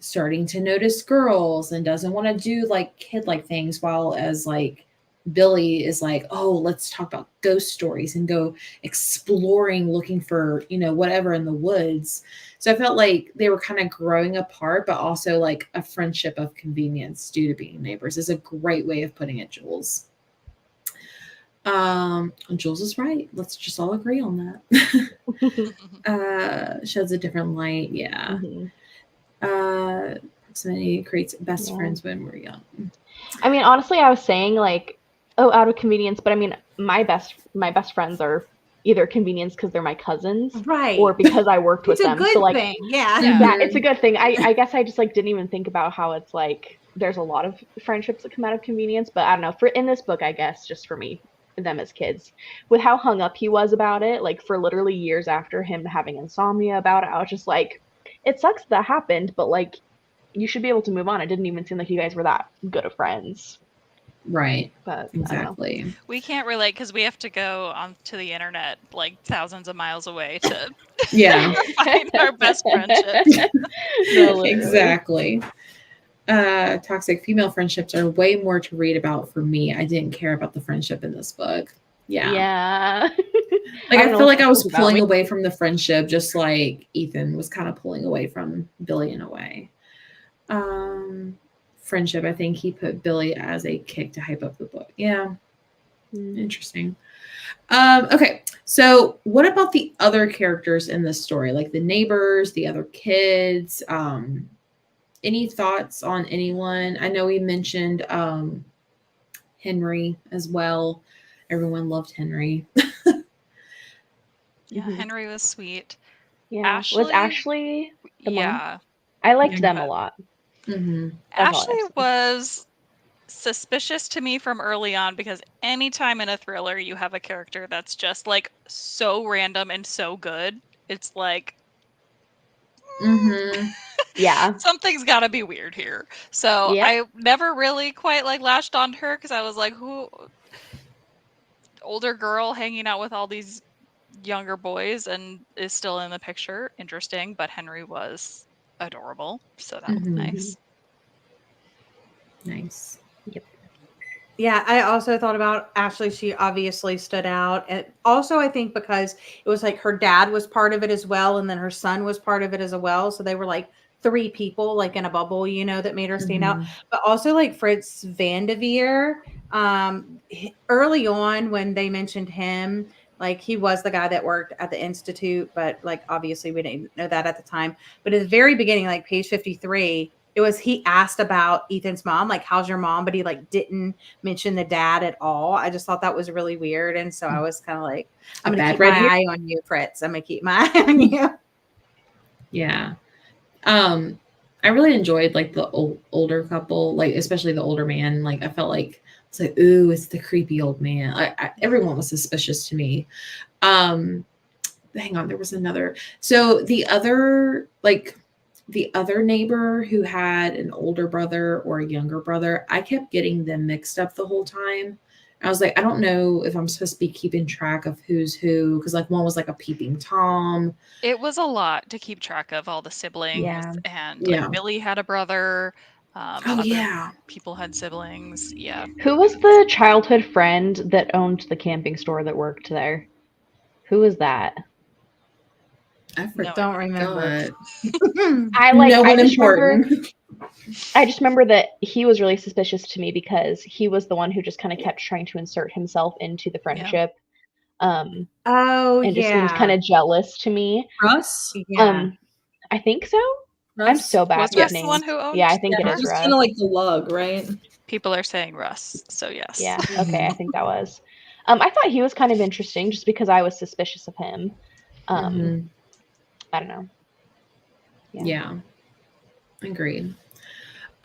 starting to notice girls and doesn't want to do like kid like things, while as like Billy is like, oh, let's talk about ghost stories and go exploring, looking for, you know, whatever in the woods. So I felt like they were kind of growing apart, but also like a friendship of convenience due to being neighbors is a great way of putting it, Jules. Jules is right. Let's just all agree on that. Sheds a different light. Yeah. Proximity creates best friends when we're young. I mean, honestly, I was saying like, oh, out of convenience, but I mean, my best friends are either convenience because they're my cousins, right, or because I worked with them. It's a good so like, thing. Yeah, it's a good thing. I guess I just like didn't even think about how it's like there's a lot of friendships that come out of convenience, but I don't know. In this book, I guess just for me, them as kids, with how hung up he was about it, like for literally years after him having insomnia about it, I was just like, it sucks that happened, but like you should be able to move on. It didn't even seem like you guys were that good of friends. Right. But exactly. We can't relate because we have to go onto the internet like thousands of miles away to find our best friendships. Exactly. Toxic female friendships are way more to read about for me. I didn't care about the friendship in this book. Yeah. Like I feel like I was pulling away from the friendship, just like Ethan was kind of pulling away from Billy in a way. Friendship, I think he put Billy as a kick to hype up the book. Yeah. Interesting. Okay, so what about the other characters in this story, like the neighbors, the other kids? Any thoughts on anyone? I know we mentioned Henry as well. Everyone loved Henry. Yeah, Henry was sweet. Yeah. Was Ashley the mom? Yeah. I liked them a lot. Mm-hmm. That's all I Ashley have to say. was suspicious to me from early on because anytime in a thriller you have a character that's just like so random and so good, it's like Mm-hmm. Yeah. something's got to be weird here. So Yep. I never really quite like latched onto her because I was like, who older girl hanging out with all these younger boys and is still in the picture. Interesting, but Henry was adorable, so that was Mhm. nice. Nice. Yeah, I also thought about Ashley. She obviously stood out. And also, I think because it was like her dad was part of it as well, and then her son was part of it as well. So they were like three people, like in a bubble, that made her stand out. Mhm. But also, like Fritz Vandeveer, early on when they mentioned him, like he was the guy that worked at the Institute, but like obviously we didn't know that at the time. But at the very beginning, like page 53, he asked about Ethan's mom, like, how's your mom? But he like didn't mention the dad at all. I just thought that was really weird. And so I was kind of like, I'm A going to bad keep red my hair? eye on you, Fritz. I'm going to keep my eye on you. Yeah. I really enjoyed like the older couple, like especially the older man. Like I felt like it's like, ooh, it's the creepy old man. Everyone was suspicious to me. Hang on, there was another. So the other neighbor who had an older brother or a younger brother, I kept getting them mixed up the whole time. I was like, I don't know if I'm supposed to be keeping track of who's who, because like one was like a peeping Tom. It was a lot to keep track of all the siblings, Yeah. and Yeah. like Billy had a brother. Oh Other yeah. people had siblings. Yeah. Who was the childhood friend that owned the camping store that worked there? Who was that? I No Don't remember. forgot. I No one important. I just remember that he was really suspicious to me because he was the one who just kind of kept trying to insert himself into the friendship. Oh, And just seemed kind yeah. of jealous to me. Russ? Yeah. I think so. I'm Russ? so bad Was with Russ Yes. the one names. who owned? Yeah, I think the it Yeah, is just store? Russ. kind of like the lug, right? People are saying Russ, so yes. Yeah, okay, I think that was. I thought he was kind of interesting just because I was suspicious of him. Mhm. I don't know. Yeah. Agreed.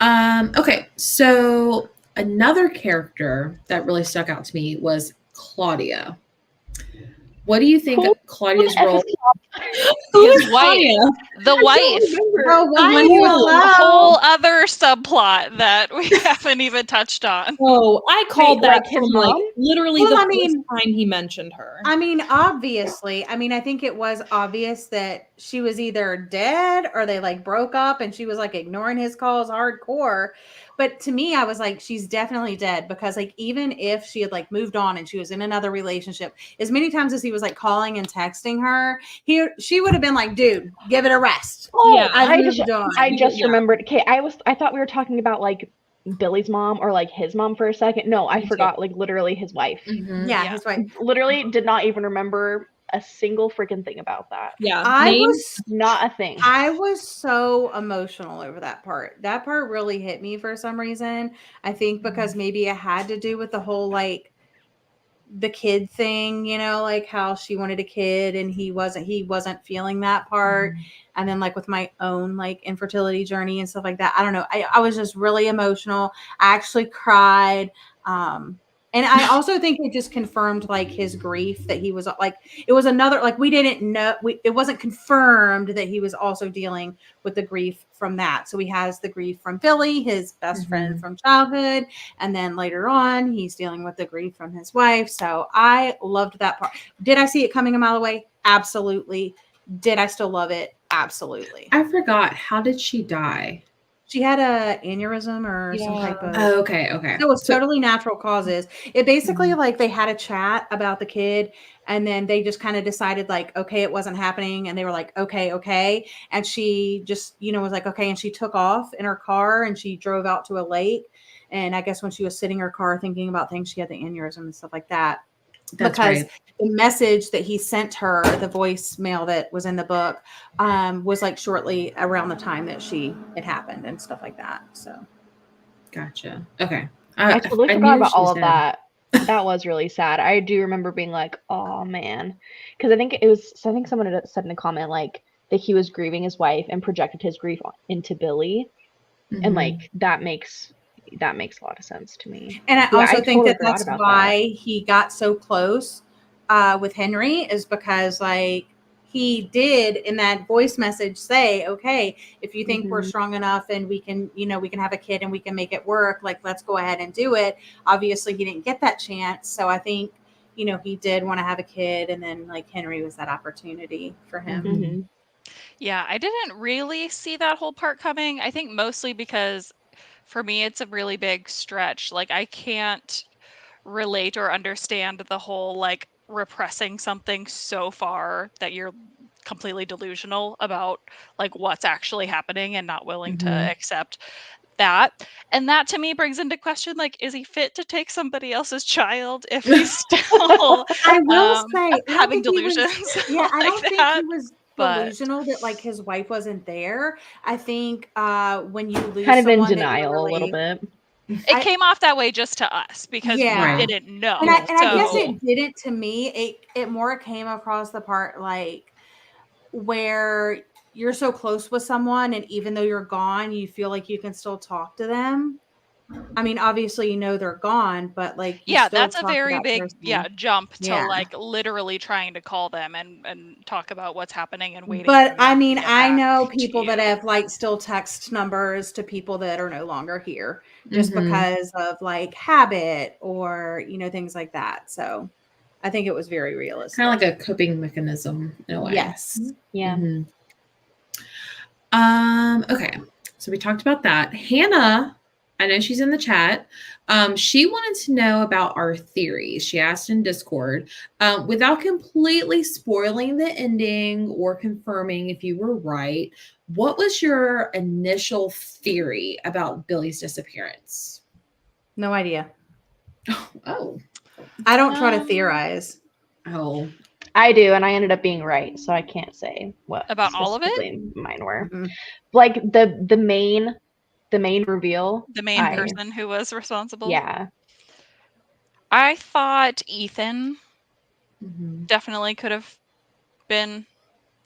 Okay, so another character that really stuck out to me was Claudia. What do you think Who- Claudia's Who the F role? is Who His is wife. Claudia? The I wife. don't remember. Oh, why Ooh. A hello? whole other subplot that we haven't even touched on. Oh, I called Wait, that like his from like mom? literally Well, the I first mean- time he mentioned her. Obviously, I think it was obvious that she was either dead or they like broke up and she was like ignoring his calls hardcore. But to me, I was like, she's definitely dead because like even if she had like moved on and she was in another relationship, as many times as he was like calling and texting her, she would have been like, dude, give it a rest. Oh, Yeah, I've I moved on. just Yeah. remembered. Okay, I thought we were talking about like Billy's mom or like his mom for a second. No, I Me too. forgot like literally his wife. Mhm. Yeah, Yeah. his wife. Literally did not even remember a single freaking thing about that. Yeah. I Name? was Not a thing. I was so emotional over that part. That part really hit me for some reason. I think because maybe it had to do with the whole like the kid thing, like how she wanted a kid and he wasn't feeling that part. And then like with my own like infertility journey and stuff like that. I don't know. I was just really emotional. I actually cried. And I also think it just confirmed like his grief that he was like, it was another, like we didn't know, it wasn't confirmed that he was also dealing with the grief from that. So he has the grief from Billy, his best friend from childhood. And then later on, he's dealing with the grief from his wife. So I loved that part. Did I see it coming a mile away? Absolutely. Did I still love it? Absolutely. I forgot. How did she die? She had a aneurysm or some Yeah. type of. Oh, okay. It was totally natural causes. It basically like they had a chat about the kid and then they just kind of decided like, okay, it wasn't happening. And they were like, okay. And she just, was like, okay. And she took off in her car and she drove out to a lake. And I guess when she was sitting in her car thinking about things, she had the aneurysm and stuff like that. That's because right. the message that he sent her, the voicemail that was in the book, was like shortly around the time that it happened and stuff like that. So Gotcha. Okay. I totally I forgot knew about she all was of dead. that. That was really sad. I do remember being like, oh man. Because I think someone had said in a comment like that he was grieving his wife and projected his grief into Billy. And like that makes a lot of sense to me. And I Yeah, also think totally that forgot that's about why he got so close with Henry, is because like he did in that voice message say, okay, if you think we're strong enough and we can, you know, we can have a kid and we can make it work, like let's go ahead and do it. Obviously he didn't get that chance. So I think, you know, he did want to have a kid, and then like Henry was that opportunity for him. Yeah, I didn't really see that whole part coming. I think mostly because for me it's a really big stretch. Like I can't relate or understand the whole like repressing something so far that you're completely delusional about like what's actually happening and not willing to accept that. And that to me brings into question, like, is he fit to take somebody else's child if he's still I will say, I don't having think he delusions was, yeah, I like don't think that? he was But delusional that like his wife wasn't there. I think when you lose kind of in someone that you're denial a little really, bit. it came off that way just to us because we yeah. didn't know. And I guess So it didn't to me. It more came across the part like where you're so close with someone, and even though you're gone, you feel like you can still talk to them. I mean, obviously you know they're gone, but like you yeah, still that's a talk to very that big person. jump to Yeah. like literally trying to call them and talk about what's happening and waiting But for I them to mean, get I back know to people you. that have like still text numbers to people that are no longer here just because of like habit or, you know, things like that. So I think it was very realistic. Kind of like a coping mechanism in a way. Yes. Yeah. Okay. So we talked about that. Hannah, I know she's in the chat. She wanted to know about our theories. She asked in Discord, without completely spoiling the ending or confirming if you were right, what was your initial theory about Billy's disappearance? No idea. Oh. I don't try to theorize. Oh. I do, and I ended up being right, so I can't say what About all of it? specifically mine were. Like the main reveal. The main person who was responsible? Yeah. I thought Ethan definitely could have been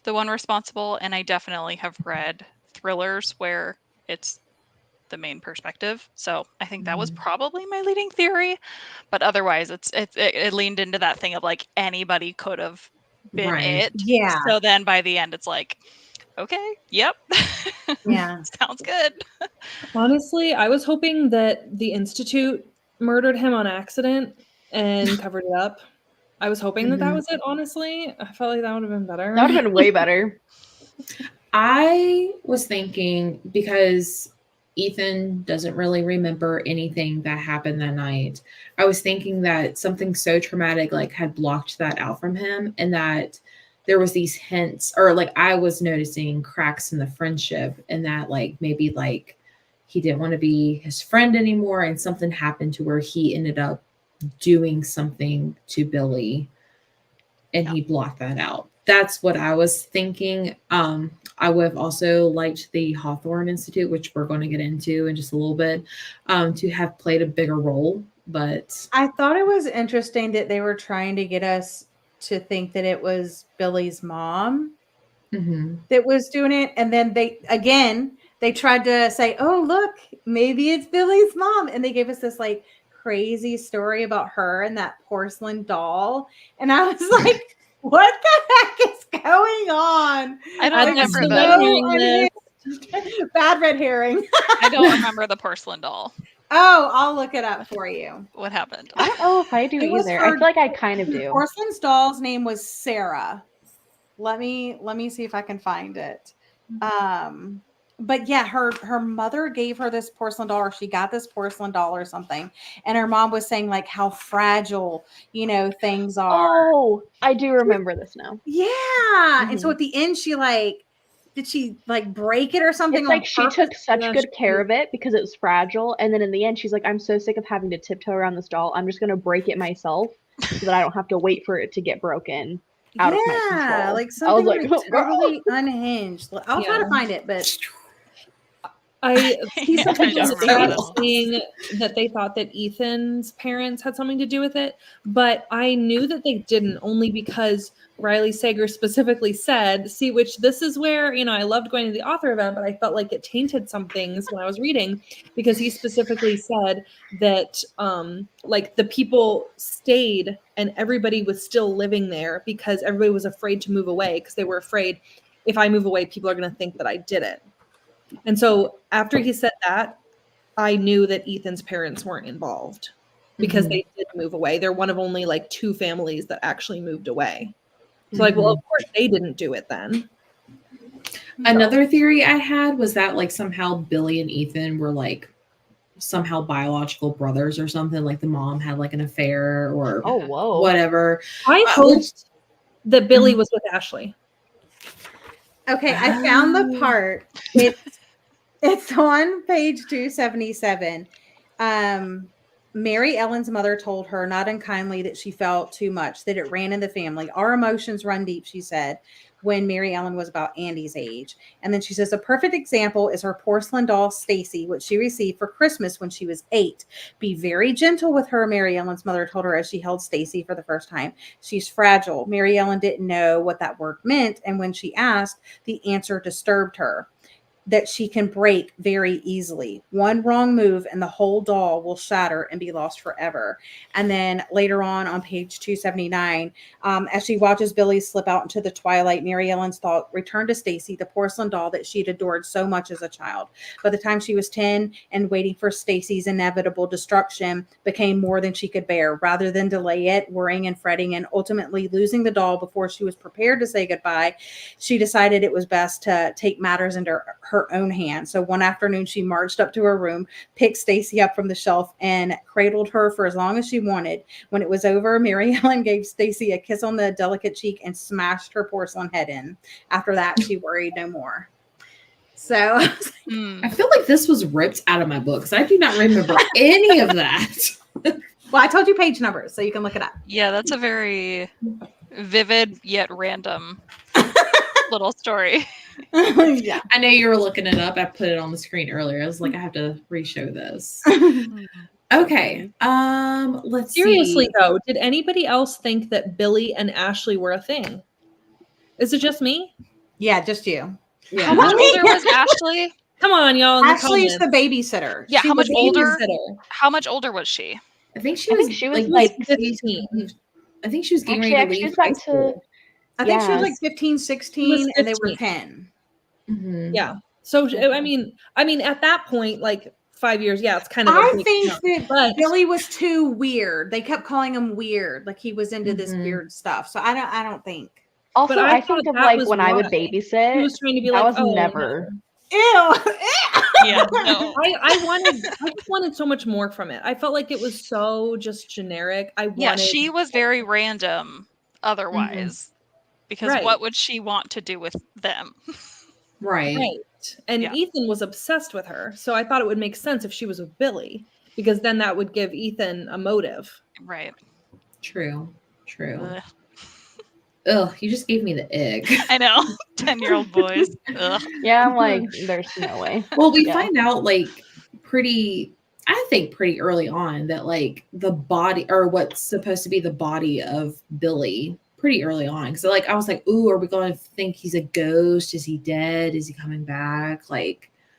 the one responsible, and I definitely have read thrillers where it's the main perspective. So I think that was probably my leading theory, but otherwise it leaned into that thing of like anybody could have been it. Yeah. So then by the end it's like, okay, yep. Yeah. Sounds good. Honestly, I was hoping that the Institute murdered him on accident and covered it up. I was hoping that that was it, honestly. I felt like that would have been better. That would have been way better. I was thinking because Ethan doesn't really remember anything that happened that night. I was thinking that something so traumatic like had blocked that out from him, and that there was these hints, or like I was noticing cracks in the friendship, and that like maybe like he didn't want to be his friend anymore, and something happened to where he ended up doing something to Billy and he blocked that out. That's what I was thinking. I would have also liked the Hawthorne Institute, which we're going to get into in just a little bit, to have played a bigger role. But I thought it was interesting that they were trying to get us to think that it was Billy's mom that was doing it. And then they tried to say, oh, look, maybe it's Billy's mom. And they gave us this like crazy story about her and that porcelain doll. And I was like, what the heck is going on? I don't Like, remember so bad red herring. I don't remember the porcelain doll. Oh, I'll look it up for you. What happened? I don't know if I do either. I feel like I kind of do. Porcelain's doll's name was Sarah. Let me see if I can find it. But yeah, her mother gave her this porcelain doll, or she got this porcelain doll or something. And her mom was saying like how fragile, you know, things are. Oh, I do remember this now. Yeah. And so at the end, did she like break it or something? It's like she took such good care of it because it was fragile. And then in the end, she's like, I'm so sick of having to tiptoe around this doll. I'm just going to break it myself so that I don't have to wait for it to get broken out of my control. Like something like totally unhinged. I'll try to find it, but I see Yeah, some I people in don't the remember chat this. saying that they thought that Ethan's parents had something to do with it, but I knew that they didn't, only because Riley Sager specifically said, see, which this is where, I loved going to the author event, but I felt like it tainted some things when I was reading, because he specifically said that like the people stayed and everybody was still living there because everybody was afraid to move away, because they were afraid, if I move away, people are going to think that I did it. And so after he said that, I knew that Ethan's parents weren't involved, because they did move away. They're one of only like 2 families that actually moved away. So like, well, of course they didn't do it then. Another theory I had was that like somehow Billy and Ethan were like somehow biological brothers or something. Like the mom had like an affair or Oh, whoa. whatever. I hoped that Billy was with Ashley. Okay, I found the part. It's on page 277. Mary Ellen's mother told her, not unkindly, that she felt too much, that it ran in the family. Our emotions run deep, she said, when Mary Ellen was about Andy's age. And then she says, a perfect example is her porcelain doll, Stacy, which she received for Christmas when she was 8. Be very gentle with her, Mary Ellen's mother told her as she held Stacy for the first time. She's fragile. Mary Ellen didn't know what that word meant, and when she asked, the answer disturbed her. That she can break very easily. One wrong move and the whole doll will shatter and be lost forever. And then later on page 279, as she watches Billy slip out into the twilight, Mary Ellen's thought returned to Stacy, the porcelain doll that she'd adored so much as a child. By the time she was 10 and waiting for Stacy's inevitable destruction became more than she could bear. Rather than delay it, worrying and fretting and ultimately losing the doll before she was prepared to say goodbye, she decided it was best to take matters into her own hands. So one afternoon she marched up to her room, picked Stacy up from the shelf, and cradled her for as long as she wanted. When it was over, Mary Ellen gave Stacy a kiss on the delicate cheek and smashed her porcelain head in. After that, she worried no more. So I feel like this was ripped out of my books. I do not remember any of that. well, I told you page numbers, so you can look it up. Yeah, that's a very vivid yet random little story. Yeah. I know you were looking it up. I put it on the screen earlier. I was like, I have to re-show this. Okay. Let's Seriously see. though, did anybody else think that Billy and Ashley were a thing? Is it just me? Yeah, just you. Yeah. How much older was Ashley? Come on, y'all. In the Ashley's the comments. babysitter. Yeah, She how was much the older? babysitter. How much older was she? I think she I was think she was like like 15. I think she was getting Actually, ready to she was leave high about to. school. I think she was Yeah. like 15, She 16, was and they were 15. 10. Mhm. Yeah. So I mean, at that point, like 5 years, yeah, it's kind of a I big think jump, that but Billy was too weird. They kept calling him weird, like he was into this Mhm. weird stuff. So I don't think. Also, I I think thought of that like was when I would why. babysit. he was trying to be that like, was oh, never. Ew. Yeah, no. I just wanted so much more from it. I felt like it was so just generic. Yeah, she was very random otherwise. Because Right. what would she want to do with them? Right. Right. And Yeah. Ethan was obsessed with her. So I thought it would make sense if she was with Billy, because then that would give Ethan a motive. Right. True. Ugh. Ugh, you just gave me the egg. I know. 10-year-old boys. Ugh. Yeah, I'm like, there's no way. Well, we Yeah. find out like pretty early on that like the body, or what's supposed to be the body of Billy, pretty early on. So like I was like, ooh, are we going to think he's a ghost? Is he dead? Is he coming back?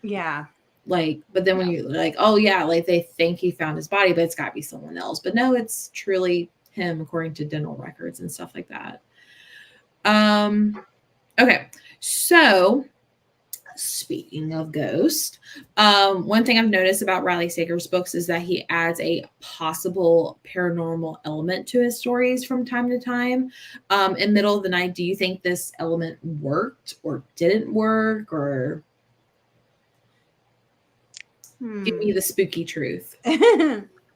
Yeah. But then when you like, oh yeah, like they think he found his body, but it's got to be someone else. But no, it's truly him according to dental records and stuff like that. Okay, so speaking of ghost, one thing I've noticed about Riley Sager's books is that he adds a possible paranormal element to his stories from time to time. In Middle of the Night, do you think this element worked or didn't work, or give me the spooky truth?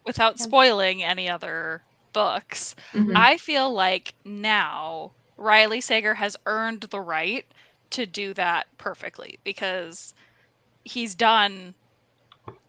Without spoiling any other books, Mhm. I feel like now Riley Sager has earned the right to do that perfectly, because he's done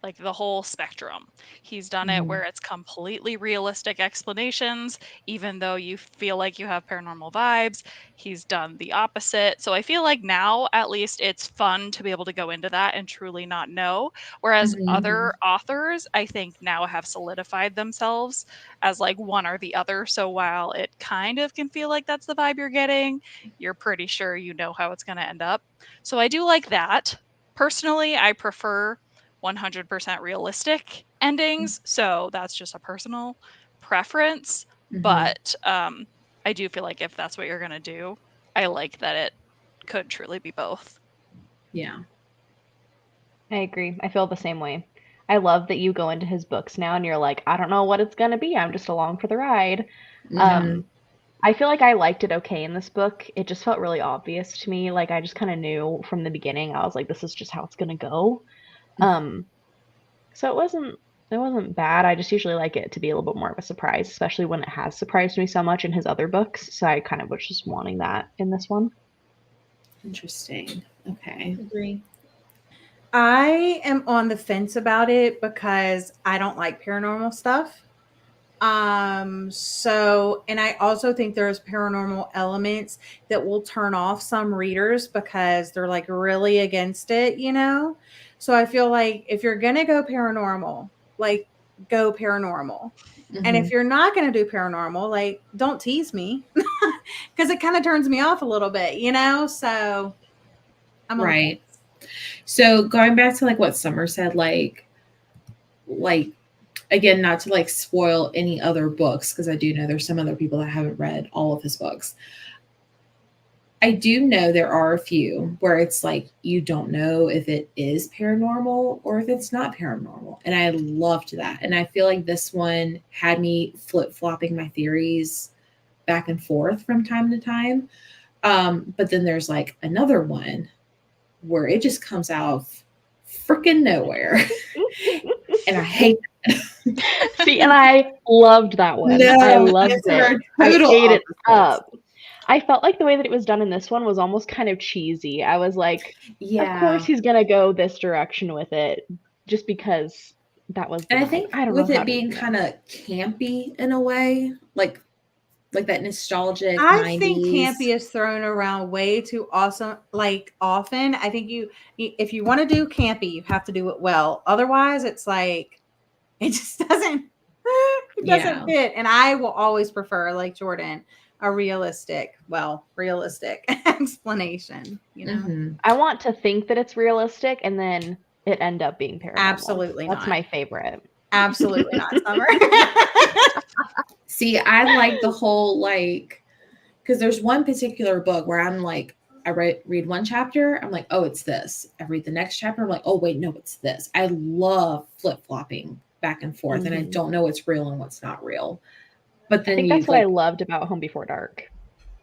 like the whole spectrum. He's done it where it's completely realistic explanations, even though you feel like you have paranormal vibes. He's done the opposite. So I feel like now, at least, it's fun to be able to go into that and truly not know. Whereas other authors, I think, now have solidified themselves as like one or the other. So while it kind of can feel like that's the vibe you're getting, you're pretty sure you know how it's going to end up. So I do like that. Personally, I prefer 100% realistic endings, so that's just a personal preference. But I do feel like if that's what you're going to do, I like that it could truly be both. Yeah. I agree. I feel the same way. I love that you go into his books now and you're like, I don't know what it's going to be. I'm just along for the ride. I feel like I liked it okay in this book. It just felt really obvious to me. Like I just kind of knew from the beginning. I was like, this is just how it's going to go. So it wasn't bad. I just usually like it to be a little bit more of a surprise, especially when it has surprised me so much in his other books. So I kind of was just wanting that in this one. Interesting. Okay. Agree. I am on the fence about it because I don't like paranormal stuff. And I also think there's paranormal elements that will turn off some readers because they're like really against it, you know? So I feel like if you're going to go paranormal, like go paranormal. And if you're not going to do paranormal, like don't tease me because it kind of turns me off a little bit, you know? So I'm on the Right. fence. So going back to like what Summer said, like again, not to like spoil any other books, because I do know there's some other people that haven't read all of his books. I do know there are a few where it's like you don't know if it is paranormal or if it's not paranormal. And I loved that. And I feel like this one had me flip-flopping my theories back and forth from time to time. But then there's like another one where it just comes out of freaking nowhere. And I hate that. See, and I loved that one. No, I loved it. I ate it up. I felt like the way that it was done in this one was almost kind of cheesy. I was like, of course he's gonna go this direction with it, just because that was. And I think with it being kind of campy in a way, like that nostalgic. I 90s. think campy is thrown around way too often. I think if you want to do campy, you have to do it well. Otherwise, it's like it just doesn't. It doesn't fit. And I will always prefer, like Jordan, a realistic explanation. You know, I want to think that it's realistic, and then it end up being paranormal. Absolutely That's not. my favorite. Absolutely not, Summer. See, I like the whole because there's one particular book where I'm like, I read one chapter, I'm like, oh, it's this. I read the next chapter, I'm like, oh wait, no, it's this. I love flip-flopping back and forth, and I don't know what's real and what's not real. But then I think that's what I loved about Home Before Dark.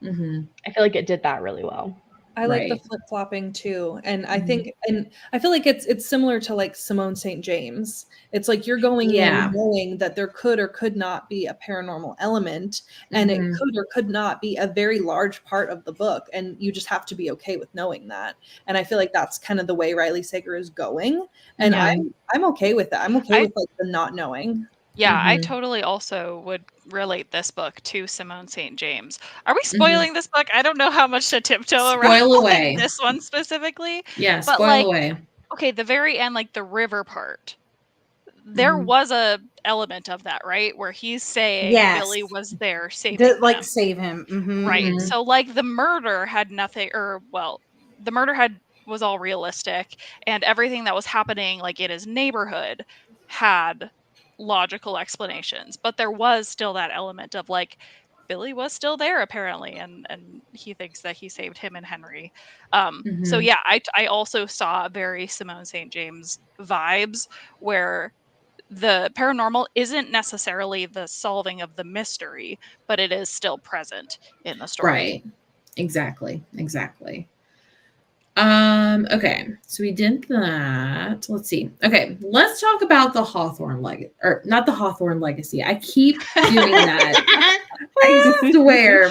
I feel like it did that really well. I like the flip-flopping too. And I think, and I feel like it's similar to like Simone St. James. It's like you're going in knowing that there could or could not be a paranormal element, and it could or could not be a very large part of the book. And you just have to be okay with knowing that. And I feel like that's kind of the way Riley Sager is going. And I'm okay with that. I'm okay with like the not knowing. Yeah, I totally also would relate this book to Simone St. James. Are we spoiling this book? I don't know how much to tiptoe around away. This one specifically. Yeah, but spoil away. Okay, the very end, like the river part, there was a element of that, right? Where he's saying Billy was there saving them. Save him. Right. So like the murder had nothing, the murder was all realistic, and everything that was happening like in his neighborhood had logical explanations, but there was still that element of like Billy was still there apparently, and he thinks that he saved him and Henry. So yeah, I also saw very Simone St. James vibes where the paranormal isn't necessarily the solving of the mystery, but it is still present in the story. Right. Exactly. Okay, so we did that. Let's see. Okay, let's talk about the Hawthorne legacy, or not the Hawthorne legacy. I keep doing that. I swear.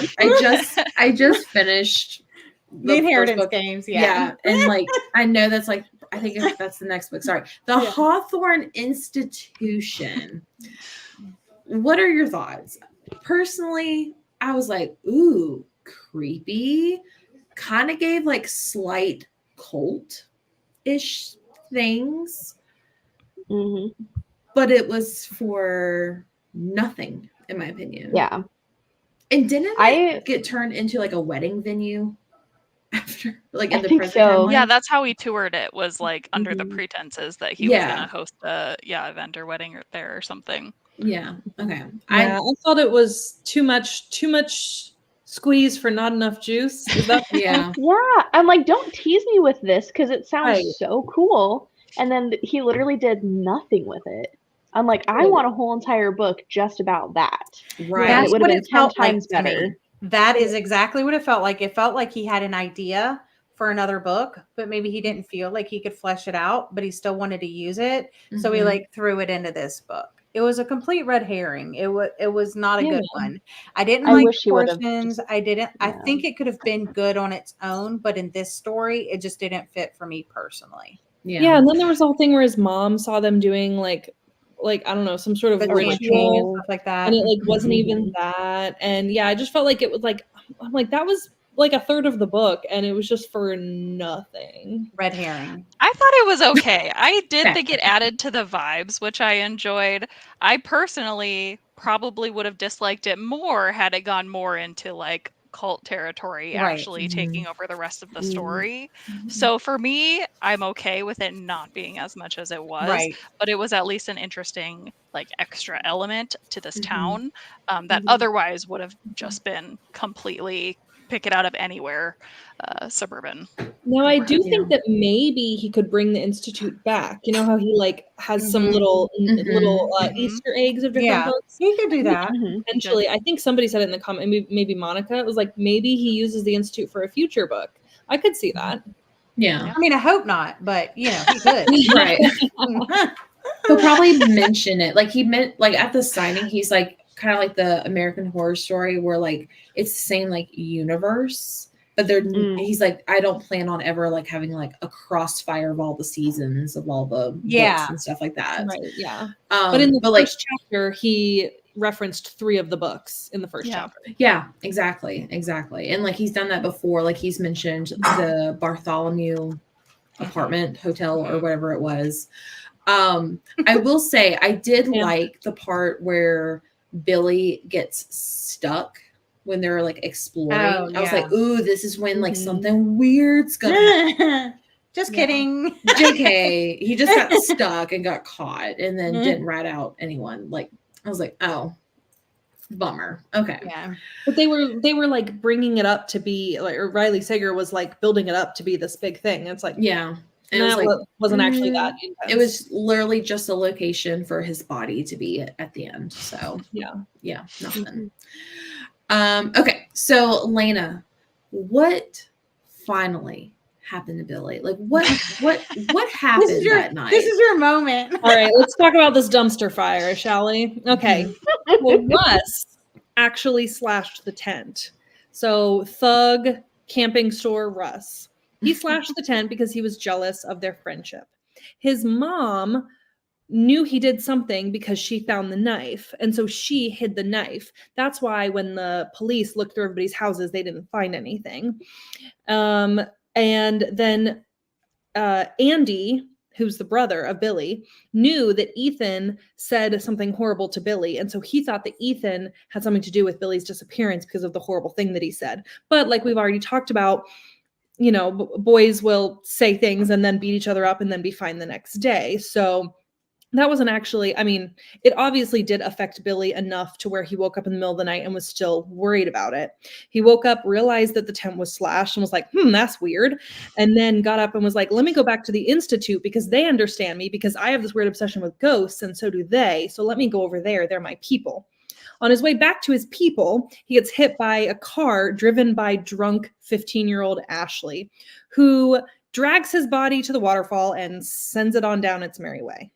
I just finished the Inheritance games. Yeah. And like I know that's like I think that's the next book. Sorry. The Yeah. Hawthorne Institution. What are your thoughts? Personally, I was like, ooh, creepy. Kind of gave like slight cult-ish things, but it was for nothing, in my opinion. Yeah. And didn't I- it get turned into like a wedding venue after, like in I the think present so. timeline? Yeah, that's how he toured it, was like under the Mhm. pretenses that he was Yeah. gonna host a event or wedding there or something. Yeah. Okay. Yeah, I thought it was too much squeeze for not enough juice. Is that Yeah. Yeah, I'm like, don't tease me with this because it sounds Right. so cool. And then he literally did nothing with it. I'm like, I want a whole entire book just about that. Right. And That's it would what have it been 10 felt like times to me. better. That is exactly what it felt like. It felt like he had an idea for another book, but maybe he didn't feel like he could flesh it out, but he still wanted to use it. So he Mhm. like threw it into this book. It was a complete red herring. It was not a good one. I didn't I like wish he would've portions. I didn't. I yeah. think it could have been good on its own, but in this story, it just didn't fit for me personally. Yeah, and then there was the whole thing where his mom saw them doing like I don't know, some sort of The chanting and ritual, stuff like that. and it like wasn't Mhm. even that. And yeah, I just felt like it was like, I'm like, that was like a third of the book, and it was just for nothing. Red herring. I thought it was okay. I did Fair. think it added to the vibes, which I enjoyed. I personally probably would have disliked it more had it gone more into like cult territory, Right. actually taking over the rest of the Mhm. story. So for me, I'm okay with it not being as much as it was, Right. but it was at least an interesting like extra element to this Mhm. town that Mhm. otherwise would have just been completely pick it out of anywhere suburban. Now I do Yeah. think that maybe he could bring the institute back. You know how he like has some Mhm. little Mhm. Easter eggs of different Yeah, books. he could do that. Mhm. Potentially, I think somebody said it in the comment. Maybe Monica. It was like maybe he uses the institute for a future book. I could see that. Yeah. I mean, I hope not, but you know, he could. Right. He'll probably mention it. Like he meant like at the signing, he's like kind of like the American Horror Story where like it's the same like universe, but they're he's like, I don't plan on ever like having like a crossfire of all the seasons of all the books and stuff like that. Right. Yeah. But in the first chapter, he referenced 3 of the books in the first chapter. Yeah, exactly. And like he's done that before. Like he's mentioned the Bartholomew apartment hotel or whatever it was. I will say I did like the part where Billy gets stuck when they're like exploring. I was like, ooh, this is when like something weird's gonna happen. Just kidding. JK, he just got stuck and got caught and then didn't rat out anyone. Like I was like, oh, bummer. Okay. Yeah. But they were like bringing it up to be like, or Riley Sager was like building it up to be this big thing. It's like, yeah. And it was like, wasn't actually that intense. It was literally just a location for his body to be at the end. So yeah, nothing. Okay, so Lena, what finally happened to Billy? Like what happened that night? This is your moment. All right, let's talk about this dumpster fire, shall we? Okay. Well, Russ actually slashed the tent. So thug camping store Russ. He slashed the tent because he was jealous of their friendship. His mom knew he did something because she found the knife, and so she hid the knife. That's why when the police looked through everybody's houses, they didn't find anything. And then Andy, who's the brother of Billy, knew that Ethan said something horrible to Billy, and so he thought that Ethan had something to do with Billy's disappearance because of the horrible thing that he said. But like we've already talked about, you know, boys will say things and then beat each other up and then be fine the next day. So that wasn't actually, I mean, it obviously did affect Billy enough to where he woke up in the middle of the night and was still worried about it. He woke up, realized that the tent was slashed and was like, that's weird. And then got up and was like, let me go back to the Institute because they understand me because I have this weird obsession with ghosts and so do they. So let me go over there. They're my people. On his way back to his people, he gets hit by a car driven by drunk 15-year-old Ashley, who drags his body to the waterfall and sends it on down its merry way.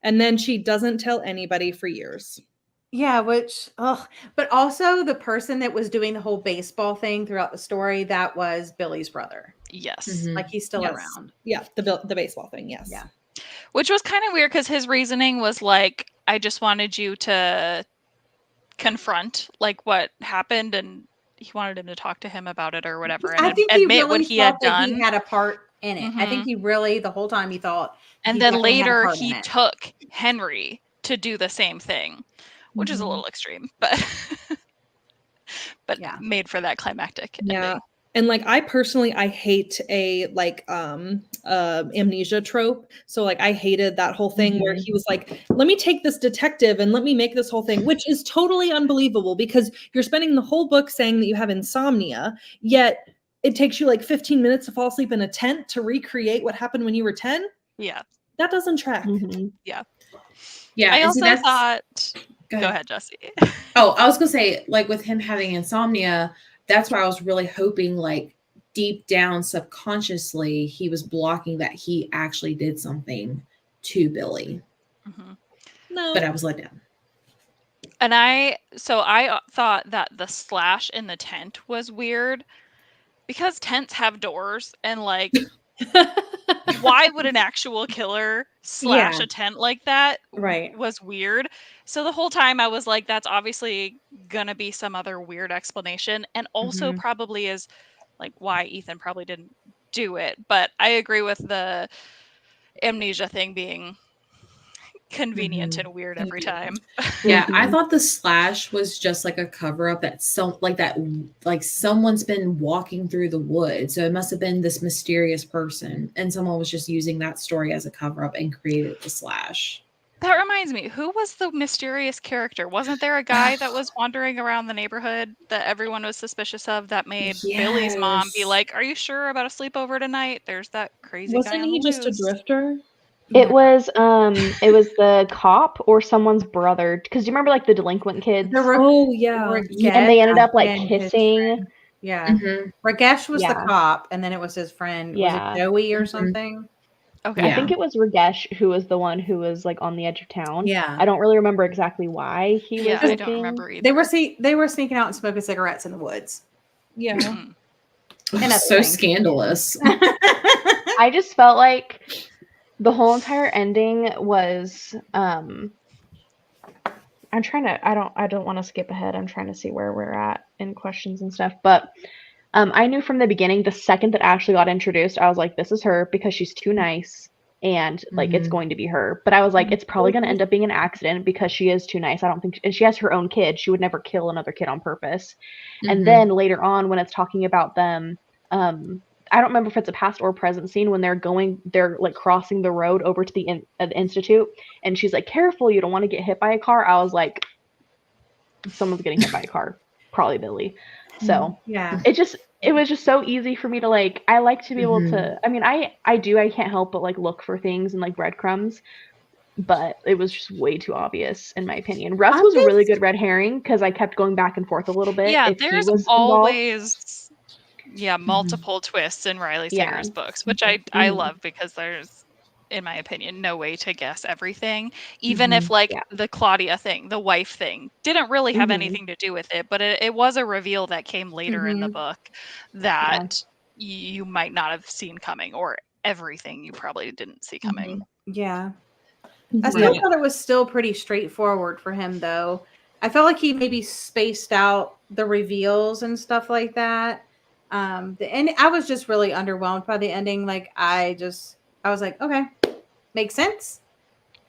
And then she doesn't tell anybody for years. Yeah, but also the person that was doing the whole baseball thing throughout the story, that was Billy's brother. Yes. Mhm. Like he's still Yes. around. Yeah, the baseball thing, yes. Yeah. Which was kind of weird because his reasoning was like, I just wanted you to confront like what happened, and he wanted him to talk to him about it or whatever, and I think he admit what really he had thought that done. he had a part in it. I think Mhm. he really, the whole time he thought And he then definitely had a later part in he it. took Henry to do the same thing, which is a Mhm. little extreme, but Yeah. made for that climactic Yeah. ending. And like I personally I hate a like amnesia trope. So like I hated that whole thing where he was like, let me take this detective and let me make this whole thing, which is totally unbelievable because you're spending the whole book saying that you have insomnia, yet it takes you like 15 minutes to fall asleep in a tent to recreate what happened when you were 10. Yeah. That doesn't track. Yeah. Yeah. I and see, also that's thought Go Go ahead. ahead, Jesse. Oh, I was gonna say, like with him having insomnia, that's why I was really hoping, like deep down subconsciously, he was blocking that he actually did something to Billy. Mhm. No. But I was let down. And I thought that the slash in the tent was weird because tents have doors, and like why would an actual killer slash Yeah. a tent like that? Right. Was weird. So the whole time I was like, that's obviously gonna be some other weird explanation, and also Mhm. probably is like why Ethan probably didn't do it. But I agree with the amnesia thing being convenient and weird every time. Yeah, I thought the slash was just like a cover up that like someone's been walking through the woods. So it must have been this mysterious person, and someone was just using that story as a cover up and created the slash. That reminds me, who was the mysterious character? Wasn't there a guy that was wandering around the neighborhood that everyone was suspicious of that made Billy's mom be Yes. like, "Are you sure about a sleepover tonight? There's that crazy guy Wasn't on the he just a loose." drifter? It was the cop or someone's brother. Because you remember like the delinquent kids? Oh yeah. And they ended up like and his kissing. friend. Yeah. Mhm. Ragesh was the Yeah. cop, and then it was his friend. Yeah. Was it Joey or Mhm. something? Okay. I think it was Ragesh who was the one who was like on the edge of town. Yeah. I don't really remember exactly why he was Yeah, I looking. don't remember either. They were sneaking out and smoking cigarettes in the woods. Yeah. Mhm. And other So things. scandalous. I just felt like the whole entire ending was I'm trying to I don't want to skip ahead. I'm trying to see where we're at in questions and stuff. But I knew from the beginning, the second that Ashley got introduced, I was like, this is her because she's too nice and like it's Mhm. going to be her. But I was like, it's probably going to end up being an accident because she is too nice. I don't think and she has her own kid. She would never kill another kid on purpose. And Mhm. then later on when it's talking about them I don't remember if it's a past or present scene when they're like crossing the road over to the institute, and she's like, "Careful, you don't want to get hit by a car." I was like, "Someone's getting hit by a car, probably Billy." So Yeah. it was just so easy for me to like. I like to be able Mhm. to. I mean, I can't help but like look for things and like breadcrumbs, but it was just way too obvious in my opinion. Russ I'm was a really just- good red herring because I kept going back and forth a little bit. Yeah, if he there's was involved. always multiple twists in Riley Yeah. Sager's books, which I love because there's, in my opinion, no way to guess everything. Even if like the Claudia thing, the wife thing, didn't really have anything to do with it, but it was a reveal that came later in the book that you might not have seen coming, or everything you probably didn't see coming. Yeah. I still thought it was still pretty straightforward for him, though. I felt like he maybe spaced out the reveals and stuff like that. The end, I was just really underwhelmed by the ending. Like, I was like, okay, makes sense.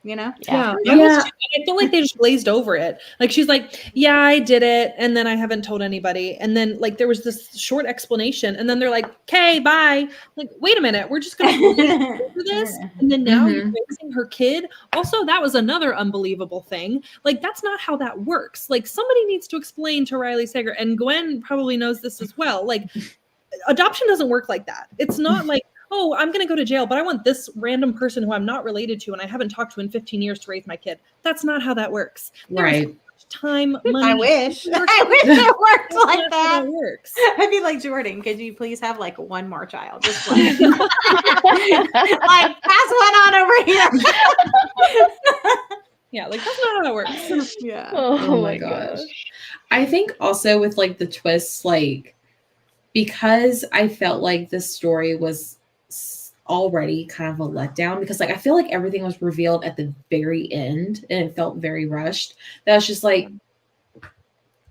You know? Yeah. Yeah. I feel like they just glazed over it. Like she's like, yeah, I did it. And then I haven't told anybody. And then like there was this short explanation. And then they're like, okay, bye. Like, wait a minute. We're just going to glaze over this. And then now you're raising her kid. Also, that was another unbelievable thing. Like, that's not how that works. Like somebody needs to explain to Riley Sager, and Gwen probably knows this as well. Like adoption doesn't work like that. It's not like, oh, I'm going to go to jail, but I want this random person who I'm not related to and I haven't talked to in 15 years to raise my kid. That's not how that works. Right. Time, money. I wish. I wish it worked like That's not that. how that works. I'd be like, Jordan, could you please have like one more child? Just one. Like, pass one on over here. Yeah, like that's not how that works. Yeah. Oh my my gosh. gosh. I think also with like the twists, like because I felt like this story was already kind of a letdown, because like I feel like everything was revealed at the very end and it felt very rushed. That was just like,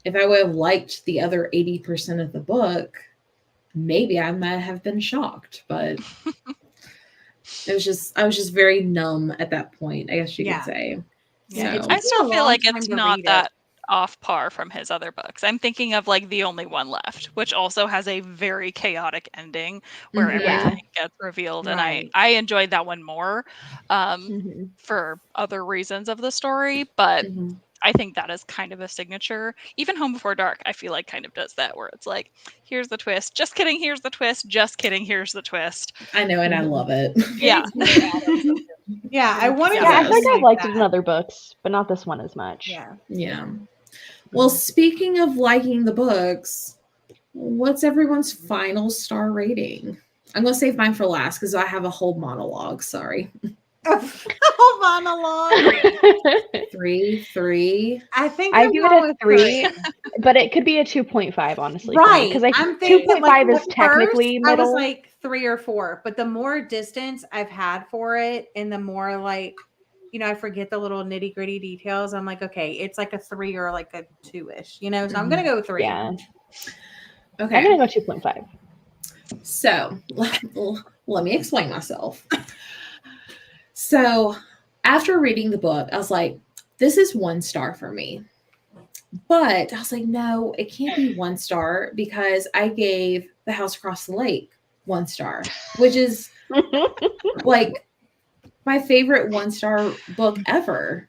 if I would have liked the other 80% of the book, maybe I might have been shocked, but I was just very numb at that point, I guess you could say. Yeah, So I still a feel long like time it's to not read it. that off par from his other books. I'm thinking of like The Only One Left, which also has a very chaotic ending where Mhm. Yeah. everything gets revealed, and Right. I enjoyed that one more Mhm. for other reasons of the story, but Mhm. I think that is kind of a signature. Even Home Before Dark, I feel like kind of does that, where it's like, here's the twist, just kidding, here's the twist, just kidding, here's the twist. I know, and I love it. Yeah. Yeah, I wanted Yeah, I to feel like Yes. I've liked it in that. other books, but not this one as much. Yeah. Yeah. Well, speaking of liking the books, what's everyone's final star rating? I'm going to save mine for last because I have a whole monologue. Sorry. Oh, monologue. 3. I think I I'm give it going a with 3, but it could be a 2.5, honestly, for me. Right. Because I'm thinking 2.5 like, is at technically first, I was middle. like 3 or 4, but the more distance I've had for it and the more like, I forget the little nitty gritty details. I'm like, okay, it's like a 3 or like a 2-ish, so I'm going to go with 3. Yeah. Okay. I'm going to go 2.5. So let me explain myself. So after reading the book, I was like, this is 1 star for me. But I was like, no, it can't be 1 star because I gave The House Across the Lake 1 star, which is like my favorite 1 star book ever.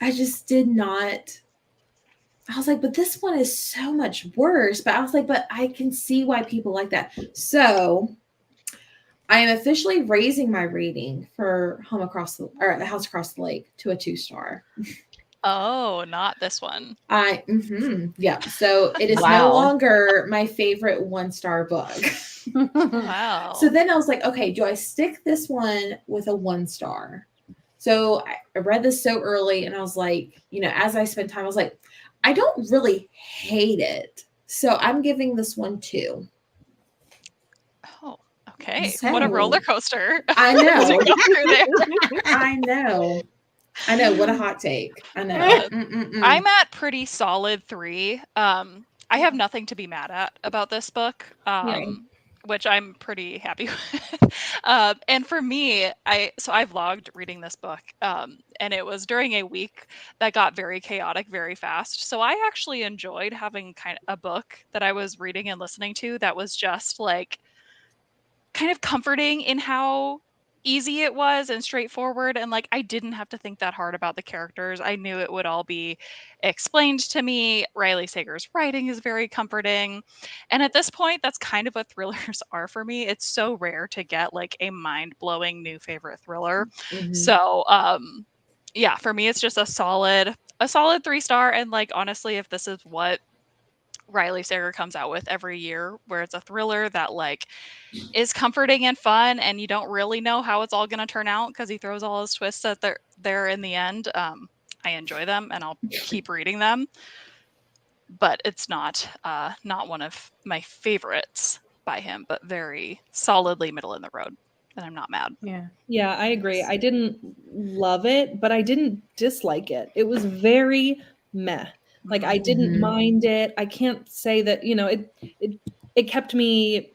I just did not. I was like, but this one is so much worse. But I was like, but I can see why people like that. So I am officially raising my rating for The House Across the Lake to a 2 star. Oh, not this one. Yeah. So it is no Wow. longer my favorite 1 star book. Wow. So then I was like, okay, do I stick this one with a 1 star? So I read this so early and I was like, as I spent time, I was like, I don't really hate it. So I'm giving this one 2. Oh, okay. What a So- roller coaster. I know. to go through there. I know. What a hot take. I know. I'm at pretty solid 3. I have nothing to be mad at about this book, which I'm pretty happy with. And for me, I vlogged reading this book, and it was during a week that got very chaotic very fast. So I actually enjoyed having kind of a book that I was reading and listening to that was just like kind of comforting in how easy it was and straightforward, and like I didn't have to think that hard about the characters. I knew it would all be explained to me. Riley Sager's writing is very comforting, and at this point that's kind of what thrillers are for me. It's so rare to get like a mind-blowing new favorite thriller. So yeah, for me it's just a solid 3 star. And like honestly, if this is what Riley Sager comes out with every year, where it's a thriller that like is comforting and fun, and you don't really know how it's all going to turn out because he throws all his twists at there in the end. I enjoy them and I'll keep reading them, but it's not one of my favorites by him, but very solidly middle in the road, and I'm not mad. Yeah, I agree. I didn't love it, but I didn't dislike it. It was very meh. Like I didn't mind it. I can't say that, it kept me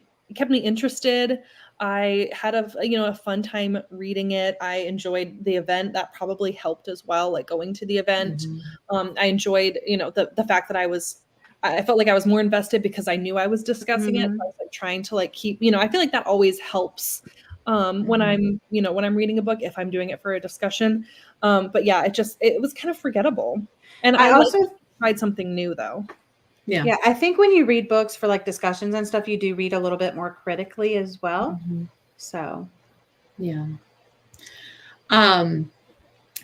interested. I had a fun time reading it. I enjoyed the event. That probably helped as well, like going to the event. I enjoyed, the fact that I felt like I was more invested because I knew I was discussing it. So I was like trying to like keep, I feel like that always helps when I'm reading a book, if I'm doing it for a discussion. But yeah, it was kind of forgettable. And I also tried something new though. Yeah, I think when you read books for like discussions and stuff, you do read a little bit more critically as well. So yeah.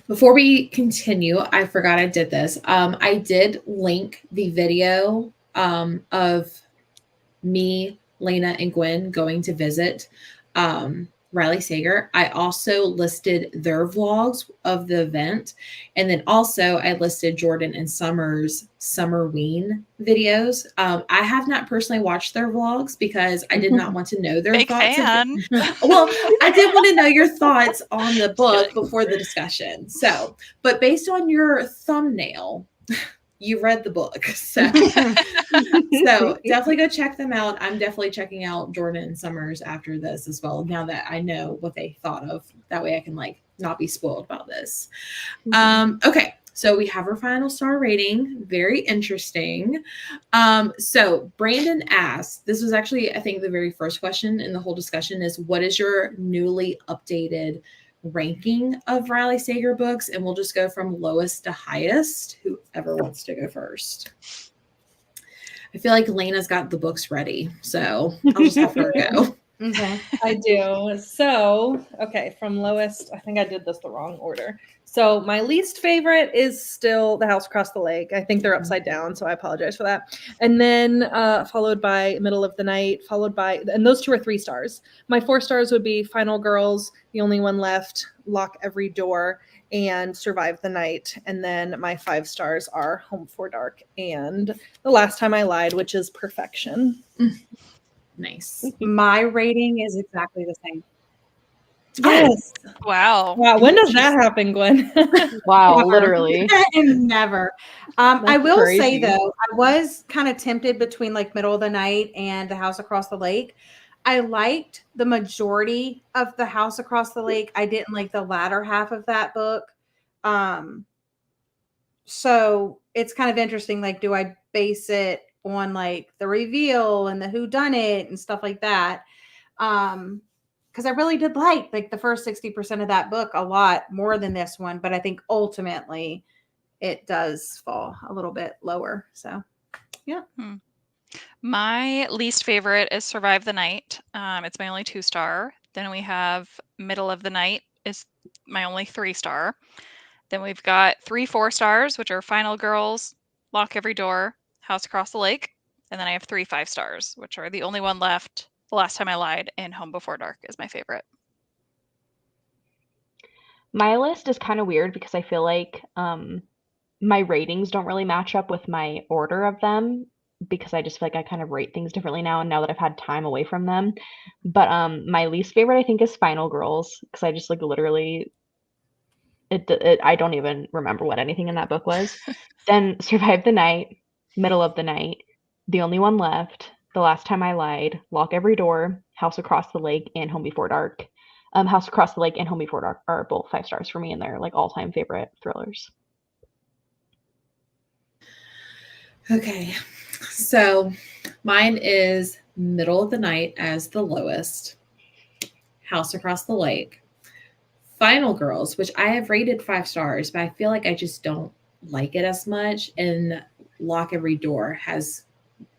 Before we continue, I forgot I did this. I did link the video of me, Lena, and Gwen going to visit Riley Sager. I also listed their vlogs of the event. And then also I listed Jordan and Summer's Summerween videos. I have not personally watched their vlogs because I did not want to know their Big thoughts. fan. Well, I did want to know your thoughts on the book before the discussion. So, but based on your thumbnail, you read the book. So definitely go check them out. I'm definitely checking out Jordan and Summers after this as well. Now that I know what they thought of, that way I can like not be spoiled about this. Okay. So we have our final star rating. Very interesting. So Brandon asked, this was actually, I think the very first question in the whole discussion is, what is your newly updated ranking of Riley Sager books? And we'll just go from lowest to highest, whoever wants to go first. I feel like Lena's got the books ready, so I'll just have her go. Okay. I do. So, okay, from lowest, I think I did this the wrong order. So my least favorite is still The House Across the Lake. I think they're upside down, so I apologize for that. And then followed by Middle of the Night, followed by, and those two are 3 stars. My 4 stars would be Final Girls, The Only One Left, Lock Every Door, and Survive the Night. And then my 5 stars are Home Before Dark and The Last Time I Lied, which is perfection. Nice. My rating is exactly the same. Yes. Wow. Wow. When does that happen, Gwen? Wow, Never. literally. Never. I That's will say crazy. though, I was kind of tempted between like Middle of the Night and The House Across the Lake. I liked the majority of The House Across the Lake. I didn't like the latter half of that book. So it's kind of interesting. Like, do I base it on like the reveal and the whodunit and stuff like that? Because I really did like the first 60% of that book a lot more than this one, but I think ultimately it does fall a little bit lower. So yeah. My least favorite is Survive the Night. It's my only 2 star. Then we have Middle of the Night is my only 3 star. Then we've got 3 4 stars, which are Final Girls, Lock Every Door, House Across the Lake. And then I have 3 5 stars, which are The Only One Left, The Last Time I Lied, and Home Before Dark is my favorite. My list is kind of weird because I feel like my ratings don't really match up with my order of them because I just feel like I kind of rate things differently now and now that I've had time away from them. But my least favorite I think is Final Girls because I just like literally I don't even remember what anything in that book was. Then Survive the Night, Middle of the Night, The Only One Left, The Last Time I Lied, Lock Every Door, House Across the Lake, and Home Before Dark. House Across the Lake and Home Before Dark are both 5 stars for me, and they're like all-time favorite thrillers. Okay. So mine is Middle of the Night as the lowest, House Across the Lake, Final Girls, which I have rated 5 stars, but I feel like I just don't like it as much, and Lock Every Door has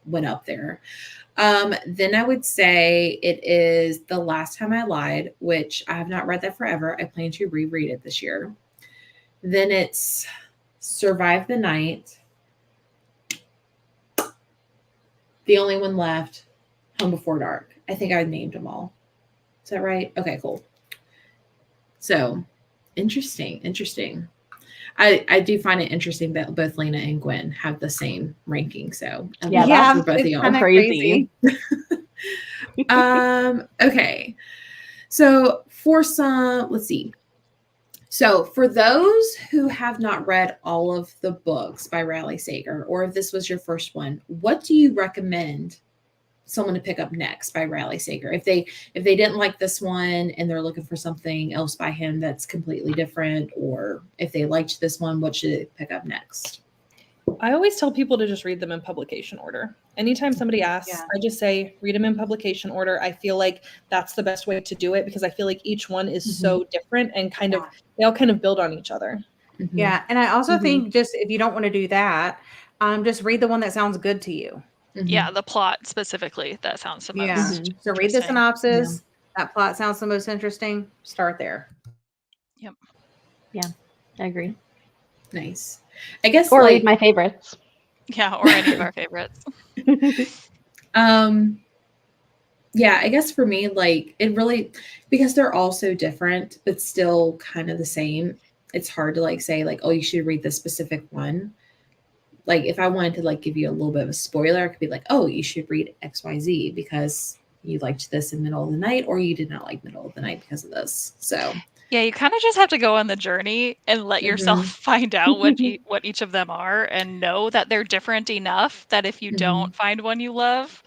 went up there. Then I would say it is The Last Time I Lied, which I have not read that forever. I plan to reread it this year. Then it's Survive the Night, The Only One Left, Home Before Dark. I think I named them all. Is that right? Okay, cool. So interesting. I do find it interesting that both Lena and Gwen have the same ranking. So Yeah, Yeah, for both of it's y'all. kinda Crazy. Okay. So for some, let's see. So for those who have not read all of the books by Riley Sager, or if this was your first one, what do you recommend someone to pick up next by Riley Sager? If they didn't like this one and they're looking for something else by him that's completely different, or if they liked this one, what should they pick up next? I always tell people to just read them in publication order. Anytime somebody asks, I just say, read them in publication order. I feel like that's the best way to do it because I feel like each one is so different and kind of, they all kind of build on each other. Yeah. And I also think just if you don't want to do that, just read the one that sounds good to you. Yeah, the plot specifically, that sounds the most So read the interesting. synopsis. That plot sounds the most interesting. Start there. Yep. Yeah, I agree. Nice. I guess Or read my favorites. Yeah, or any of our favorites. yeah, I guess for me, like it really, because they're all so different, but still kind of the same. It's hard to like say like, oh, you should read this specific one. Like if I wanted to like give you a little bit of a spoiler, I could be like, oh, you should read XYZ because you liked this in middle of the night, or you did not like middle of the night because of this. So Yeah, you kind of just have to go on the journey and let yourself find out what each of them are, and know that they're different enough that if you don't find one you love,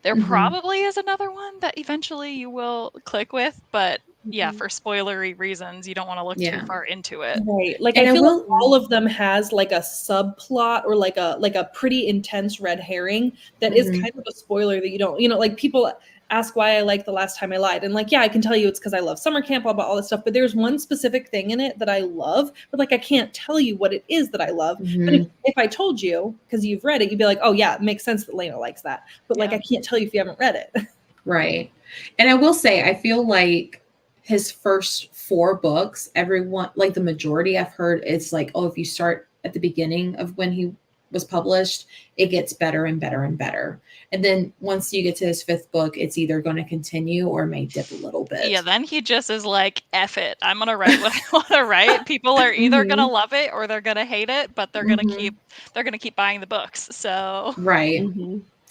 there probably is another one that eventually you will click with. But yeah, for spoilery reasons, you don't want to look too far into it. Right. Like And I I feel will- like all of them has like a subplot or like a pretty intense red herring that is kind of a spoiler that you don't, like people ask why I like The Last Time I Lied. And like, yeah, I can tell you it's because I love summer camp, blah, blah, all this stuff. But there's one specific thing in it that I love, but like I can't tell you what it is that I love. But if I told you, because you've read it, you'd be like, oh yeah, it makes sense that Lena likes that. But like I can't tell you if you haven't read it. Right. And I will say, I feel like his first 4 books, everyone, like the majority I've heard, it's like, oh, if you start at the beginning of when he was published, it gets better and better and better. And then once you get to his 5th book, it's either going to continue or may dip a little bit. Yeah, then he just is like, F it. I'm going to write what I want to write. People are either going to love it or they're going to hate it, but they're going to keep buying the books. So right.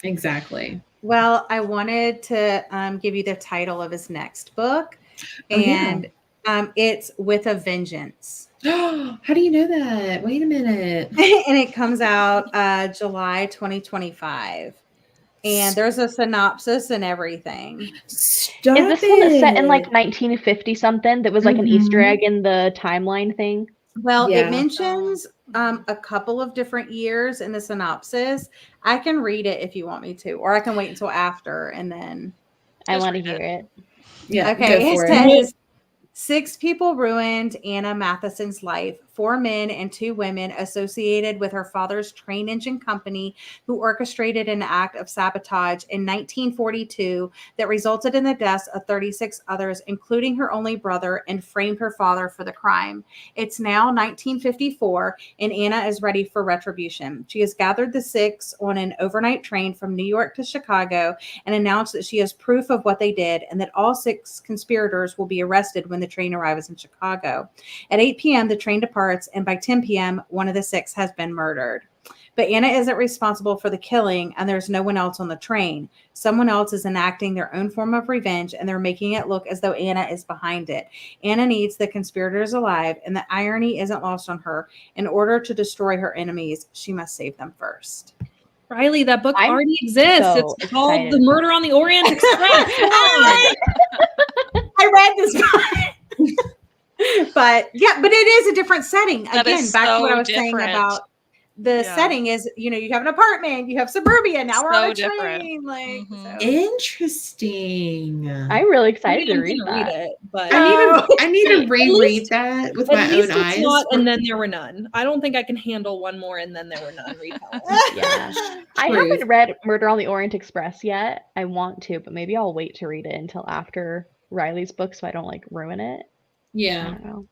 Exactly. Well, I wanted to give you the title of his next book, and it's With a Vengeance. How do you know that? Wait a minute. And it comes out July 2025. And there's a synopsis and everything. Stop Is this one set in like 1950 something that was like an Easter egg in the timeline thing? Well, it mentions a couple of different years in the synopsis. I can read it if you want me to, or I can wait until after and then. I want to hear it. Yeah. Okay. It says 6 people ruined Anna Matheson's life. 4 men and 2 women associated with her father's train engine company who orchestrated an act of sabotage in 1942 that resulted in the deaths of 36 others, including her only brother, and framed her father for the crime. It's now 1954, and Anna is ready for retribution. She has gathered the 6 on an overnight train from New York to Chicago and announced that she has proof of what they did and that all 6 conspirators will be arrested when the train arrives in Chicago. At 8 p.m., the train departs, and by 10 p.m., one of the 6 has been murdered. But Anna isn't responsible for the killing, and there's no one else on the train. Someone else is enacting their own form of revenge, and they're making it look as though Anna is behind it. Anna needs the conspirators alive, and the irony isn't lost on her. In order to destroy her enemies, she must save them first. Riley, that book I'm already exists. so It's called excited. The Murder on the Orient Express. I read this book. But it is a different setting. That Again, is back to what so I was saying different. about the setting is, you have an apartment, you have suburbia, now we're So on a different. train. Like, so. Interesting. I'm really excited to I'm read gonna that. read it, but I need to At reread least- that with at my least own it's eyes. not and then there were none. I don't think I can handle one more and then there were none retellings. Yeah. I Truth. haven't read Murder on the Orient Express yet. I want to, but maybe I'll wait to read it until after Riley's book so I don't like ruin it. I Yeah. don't know.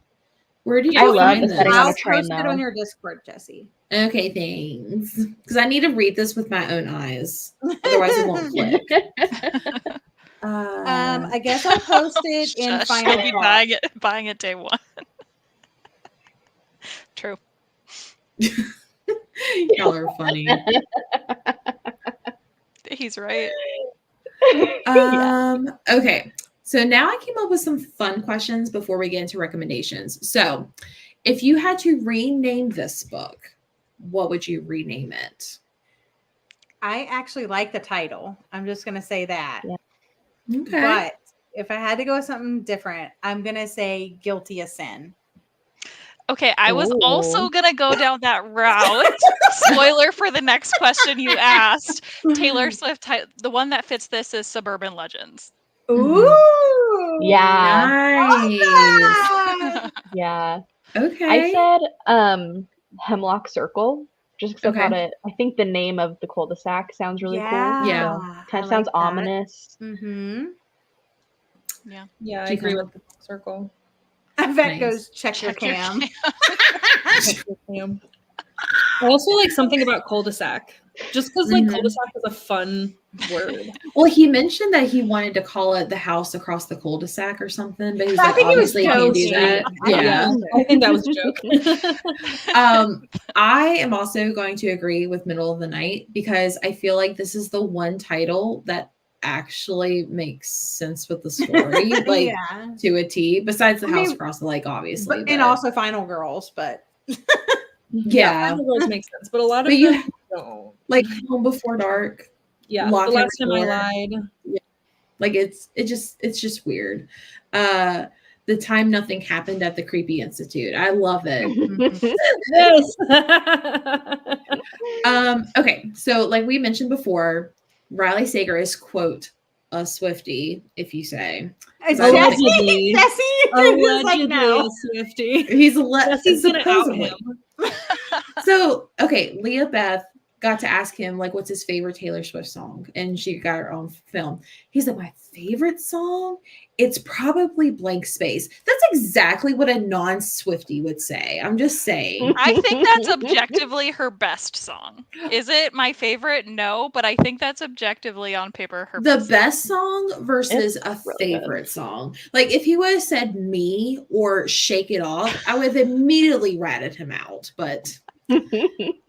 Where did I you love find the this? setting on I'll a train, post it though. on your Discord, Jesse. Okay, thanks. Because I need to read this with my own eyes. Otherwise, it won't click. I guess I'll post it in Shush, final you'll be thought. buying it day 1. True. Y'all are funny. He's right. Okay. So now I came up with some fun questions before we get into recommendations. So if you had to rename this book, what would you rename it? I actually like the title. I'm just going to say that. Yeah. Okay. But if I had to go with something different, I'm going to say Guilty of Sin. Okay, I was also Ooh. gonna go down that route. Spoiler for the next question you asked. Taylor Swift, the one that fits this is Suburban Legends. Ooh. Yeah. Nice. Yeah. Okay. I said Hemlock Circle just because Okay. I thought I think the name of the cul-de-sac sounds really cool. Yeah. So kind of sounds ominous. Mm-hmm. Yeah. Yeah, I Do you agree think- with the circle. Yvette Nice. goes check your cam. Damn. I also like something about cul-de-sac. Just because like Mhm. cul-de-sac is a fun word. Well, he mentioned that he wanted to call it the house across the cul-de-sac or something, but he's I like, think he was obviously you can't do joking. that. I think Yeah. I think that was a joke. I am also going to agree with Middle of the Night because I feel like this is the one title that actually makes sense with the story, like Yeah. to a T, besides the I house mean, across the lake, obviously. and also Final Girls, but yeah. Final Girls make sense, but a lot of But you them don't. like Home Before Dark. Yeah, Lock the last Every time Door. I lied. Like it's just weird. The time nothing happened at the Creepy Institute. I love it. Yes. Okay, so like we mentioned before, Riley Sager is quote a Swiftie, if you say. It's Allegedly. Jesse. Jesse. Like, no. a Swiftie. He's Jesse's gonna out supposedly. him. So okay, Leah Beth got to ask him like what's his favorite Taylor Swift song, and she got her own film. He's like, my favorite song, it's probably Blank Space. That's exactly what a non-Swiftie would say. I'm just saying. I think that's objectively her best song. Is it my favorite? No, but I think that's objectively on paper her The best. best song versus It's a really favorite song. Like if he would have said Me or Shake It Off, I would have immediately ratted him out. But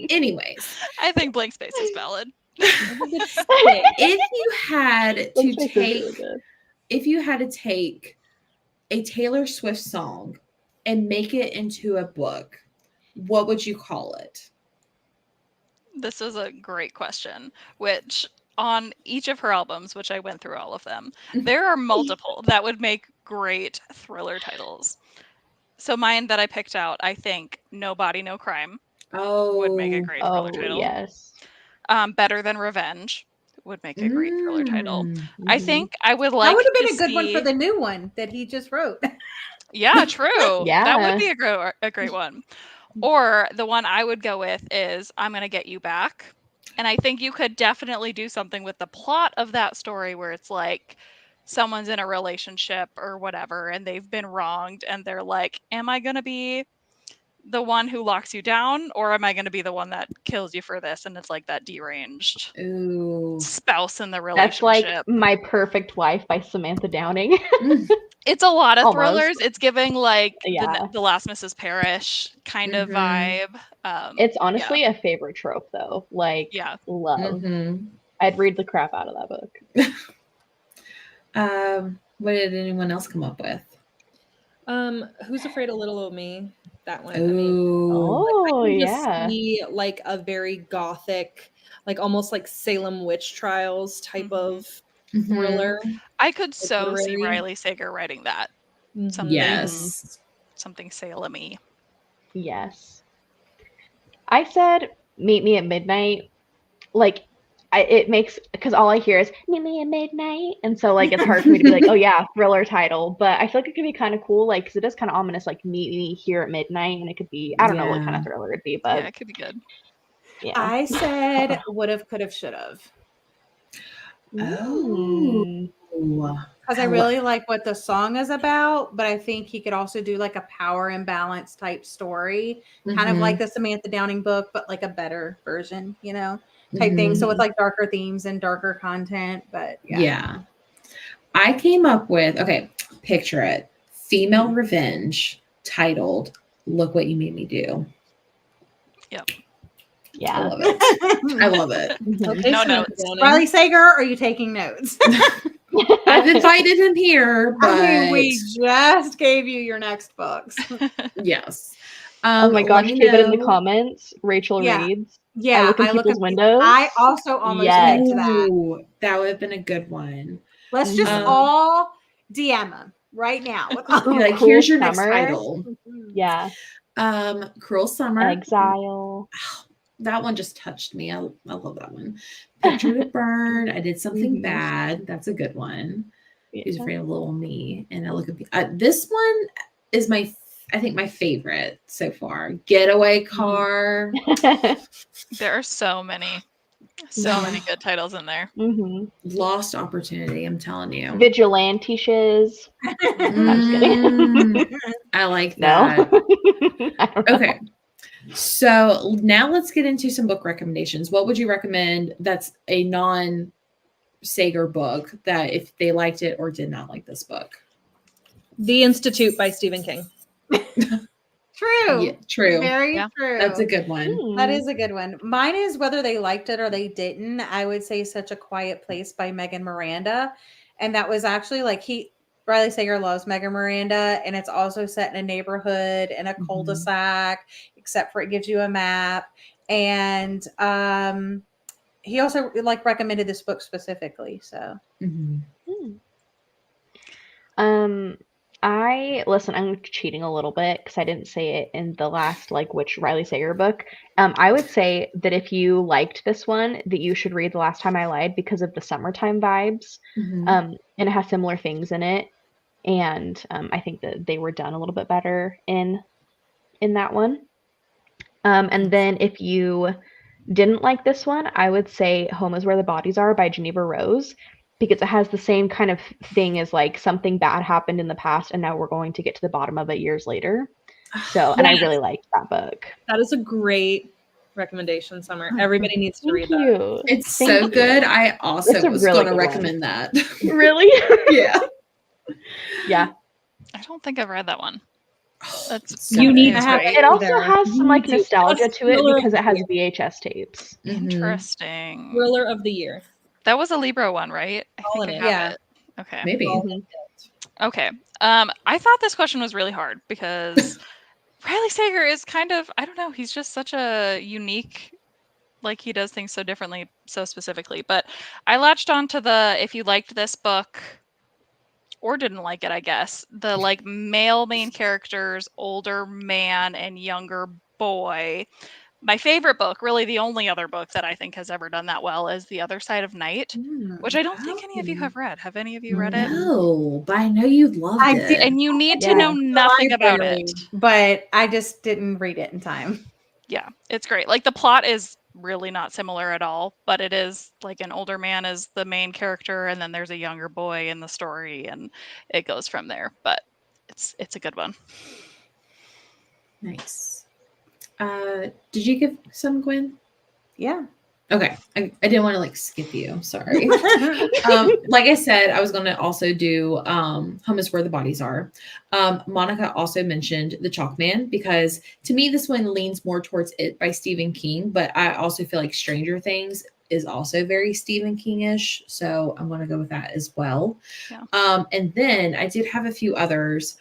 anyways, I think Blank Space is valid. if you had to Space is take really good. if you had to take a Taylor Swift song and make it into a book, what would you call it? This is a great question, which on each of her albums, which I went through all of them, there are multiple that would make great thriller titles. So mine that I picked out, I think No Body, No Crime would make a great thriller title. Yes. Better Than Revenge would make a great thriller title. Mm-hmm. I think I would like That would have been to a good one for see- the new one that he just wrote. Yeah, true. Yeah. That would be a great one. Or the one I would go with is I'm Gonna Get You Back. And I think you could definitely do something with the plot of that story where it's like someone's in a relationship or whatever and they've been wronged and they're like, am I going to be the one who locks you down or am I going to be the one that kills you for this? And it's like that deranged Ooh. spouse in the relationship. That's like My Perfect Wife by Samantha Downing. It's a lot of Almost. thrillers. It's giving like Yeah. the Last Mrs. Parrish kind of vibe. It's honestly a favorite trope though. Like, Yeah. love. Mm-hmm. I'd read the crap out of that book. What did anyone else come up with? Who's Afraid of Little Old Me? That one. Oh, I can just yeah. see like a very gothic, like almost like Salem witch trials type of thriller. I could so see literary. Riley Sager writing that. Something, Yes. something Salem-y. Yes. I said Meet Me at Midnight. Like, it makes, because all I hear is Meet Me at Midnight. And so, like, it's hard for me to be like, oh, yeah, thriller title. But I feel like it could be kind of cool, like, because it is kind of ominous, like, Meet Me here at midnight. And it could be, I don't know what kind of thriller it'd be, but Yeah, it could be good. yeah. I said would've, could've, should've. Oh. Because I really like what the song is about, but I think he could also do like a power imbalance type story, kind of like the Samantha Downing book, but like a better version, you know, type thing. So with like darker themes and darker content, but yeah. I came up with, okay, picture it. Female revenge titled Look What You Made Me Do. Yep. Yeah. I love it. I love it. Okay, No Samantha notes. Downing. Riley Sager, are you taking notes? I've invited him here, but I mean, we just gave you your next books. yes. Oh my gosh, let me leave it in the know- comments. Rachel Yeah. reads. Yeah, I look in people's windows. I also almost Yes. picked that. Ooh, that would have been a good one. Let's just all DM them right now. Be like, Cruel here's your next Summer. title. Yeah. Cruel Summer. Exile. That one just touched me. I love that one. Picture to Burn. I Did Something Bad. That's a good one. Who's Afraid of Little Me? And I Look at this one is I think my favorite so far. Getaway Car. There are so many good titles in there. Lost Opportunity. I'm telling you. Vigilante shiz. I'm just kidding. I like No. that. I don't know. Okay. So now let's get into some book recommendations. What would you recommend that's a non-Sager book that if they liked it or did not like this book? The Institute by Stephen King. True. Yeah, true. Very Yeah. true. That's a good one. That is a good one. Mine is whether they liked it or they didn't. I would say Such a Quiet Place by Megan Miranda. And that was actually like Riley Sager loves Megan Miranda, and it's also set in a neighborhood in a cul-de-sac, except for it gives you a map. And he also like recommended this book specifically. So I'm cheating a little bit because I didn't say it in the last which Riley Sager book. I would say that if you liked this one, that you should read The Last Time I Lied because of the summertime vibes. And it has similar things in it. And I think that they were done a little bit better in that one. And then if you didn't like this one, I would say Home is Where the Bodies Are by Geneva Rose, because it has the same kind of thing as like something bad happened in the past and now we're going to get to the bottom of it years later. So, and I really liked that book. That is a great recommendation, Summer. Everybody needs to read that. It's so good. I also was going to recommend that. Really? Yeah. Yeah. I don't think I've read that one. That's So You need good. to have It also has some like You need to. nostalgia That's to it thriller because of it has the VHS tapes. interesting. Thriller of the year. That was a Libra one, right? I All think I in it. have Yeah. it. Okay. Maybe. Okay. I thought this question was really hard because Riley Sager is kind of, I don't know, he's just such a unique, like he does things so differently, so specifically. But I latched onto if you liked this book or didn't like it, I guess, the like male main characters, older man and younger boy. My favorite book, really the only other book that I think has ever done that well, is The Other Side of Night, which I don't think any of you have read. Have any of you read it? No, but I know you loved I it. did. And you need to know nothing about it. But I just didn't read it in time. Yeah, it's great. Like the plot is really not similar at all, but it is like an older man is the main character and then there's a younger boy in the story and it goes from there. But it's a good one. Nice. Did you give some, Gwen? Yeah. Okay. I didn't want to like skip you. Sorry. Like I said, I was going to also do Home is Where the Bodies Are. Monica also mentioned The Chalk Man because to me, this one leans more towards It by Stephen King, but I also feel like Stranger Things is also very Stephen King-ish. So I'm going to go with that as well. Yeah. And then I did have a few others.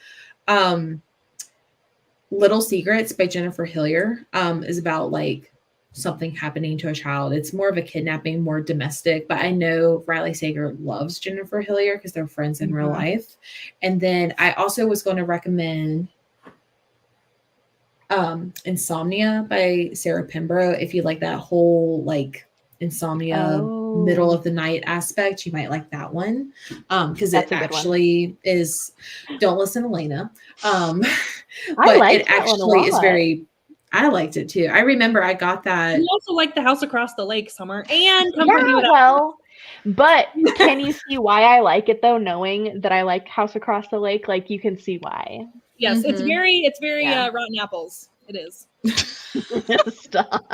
Little Secrets by Jennifer Hillier is about like something happening to a child. It's more of a kidnapping, more domestic, but I know Riley Sager loves Jennifer Hillier because they're friends in real life. And then I also was going to recommend Insomnia by Sarah Pembroke. If you like that whole like insomnia middle of the night aspect, you might like that one because it actually is. Don't listen to Lena, but it actually is very. I liked it too. I remember I got that. You also like The House Across the Lake, Summer, and but can you see why I like it though? Knowing that I like House Across the Lake, like you can see why. Yes, it's very Rotten Apples. It is. Stop.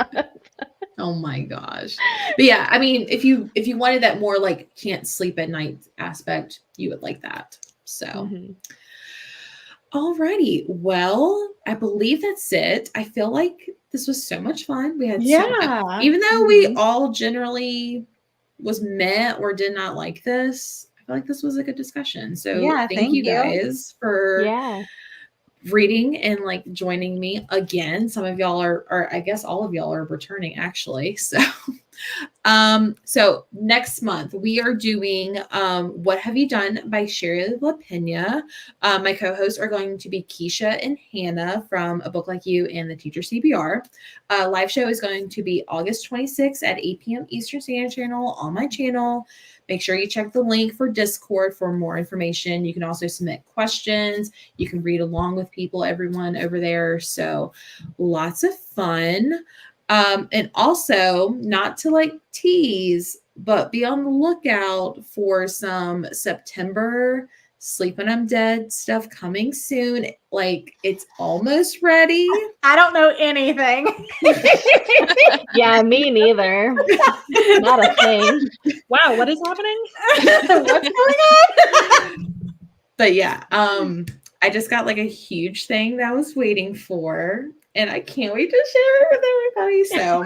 Oh my gosh. But yeah, I mean, if you wanted that more like can't sleep at night aspect, you would like that. So alrighty. Well, I believe that's it. I feel like this was so much fun. We had even though we all generally was met or did not like this, I feel like this was a good discussion. So thank you guys for reading and like joining me again. Some of y'all are I guess all of y'all are returning actually. So so next month we are doing What Have You Done by Sherry LaPena. My co-hosts are going to be Keisha and Hannah from A Book Like You and the Teacher CBR. Live show is going to be August 26th at 8 p.m. Eastern Standard Channel on my channel. Make sure you check the link for Discord for more information. You can also submit questions. You can read along with everyone over there. So lots of fun. And also, not to like tease, but be on the lookout for some September Sleeping I'm Dead stuff coming soon. Like, it's almost ready. I don't know anything. Yeah, me neither. Not a thing. Wow, what is happening? What's going on? But yeah, I just got like a huge thing that I was waiting for, and I can't wait to share it with everybody. So,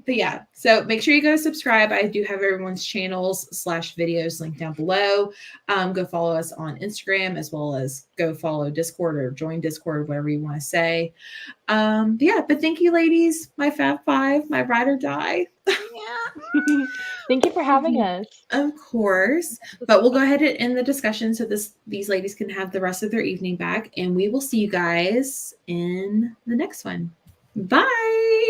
but yeah, so make sure you go subscribe. I do have everyone's channels / videos linked down below. Go follow us on Instagram, as well as go follow Discord or join Discord, whatever you want to say. But thank you, ladies. My Fab Five, my ride or die. Thank you for having us. Of course. But we'll go ahead and end the discussion so these ladies can have the rest of their evening back. And we will see you guys in the next one. Bye.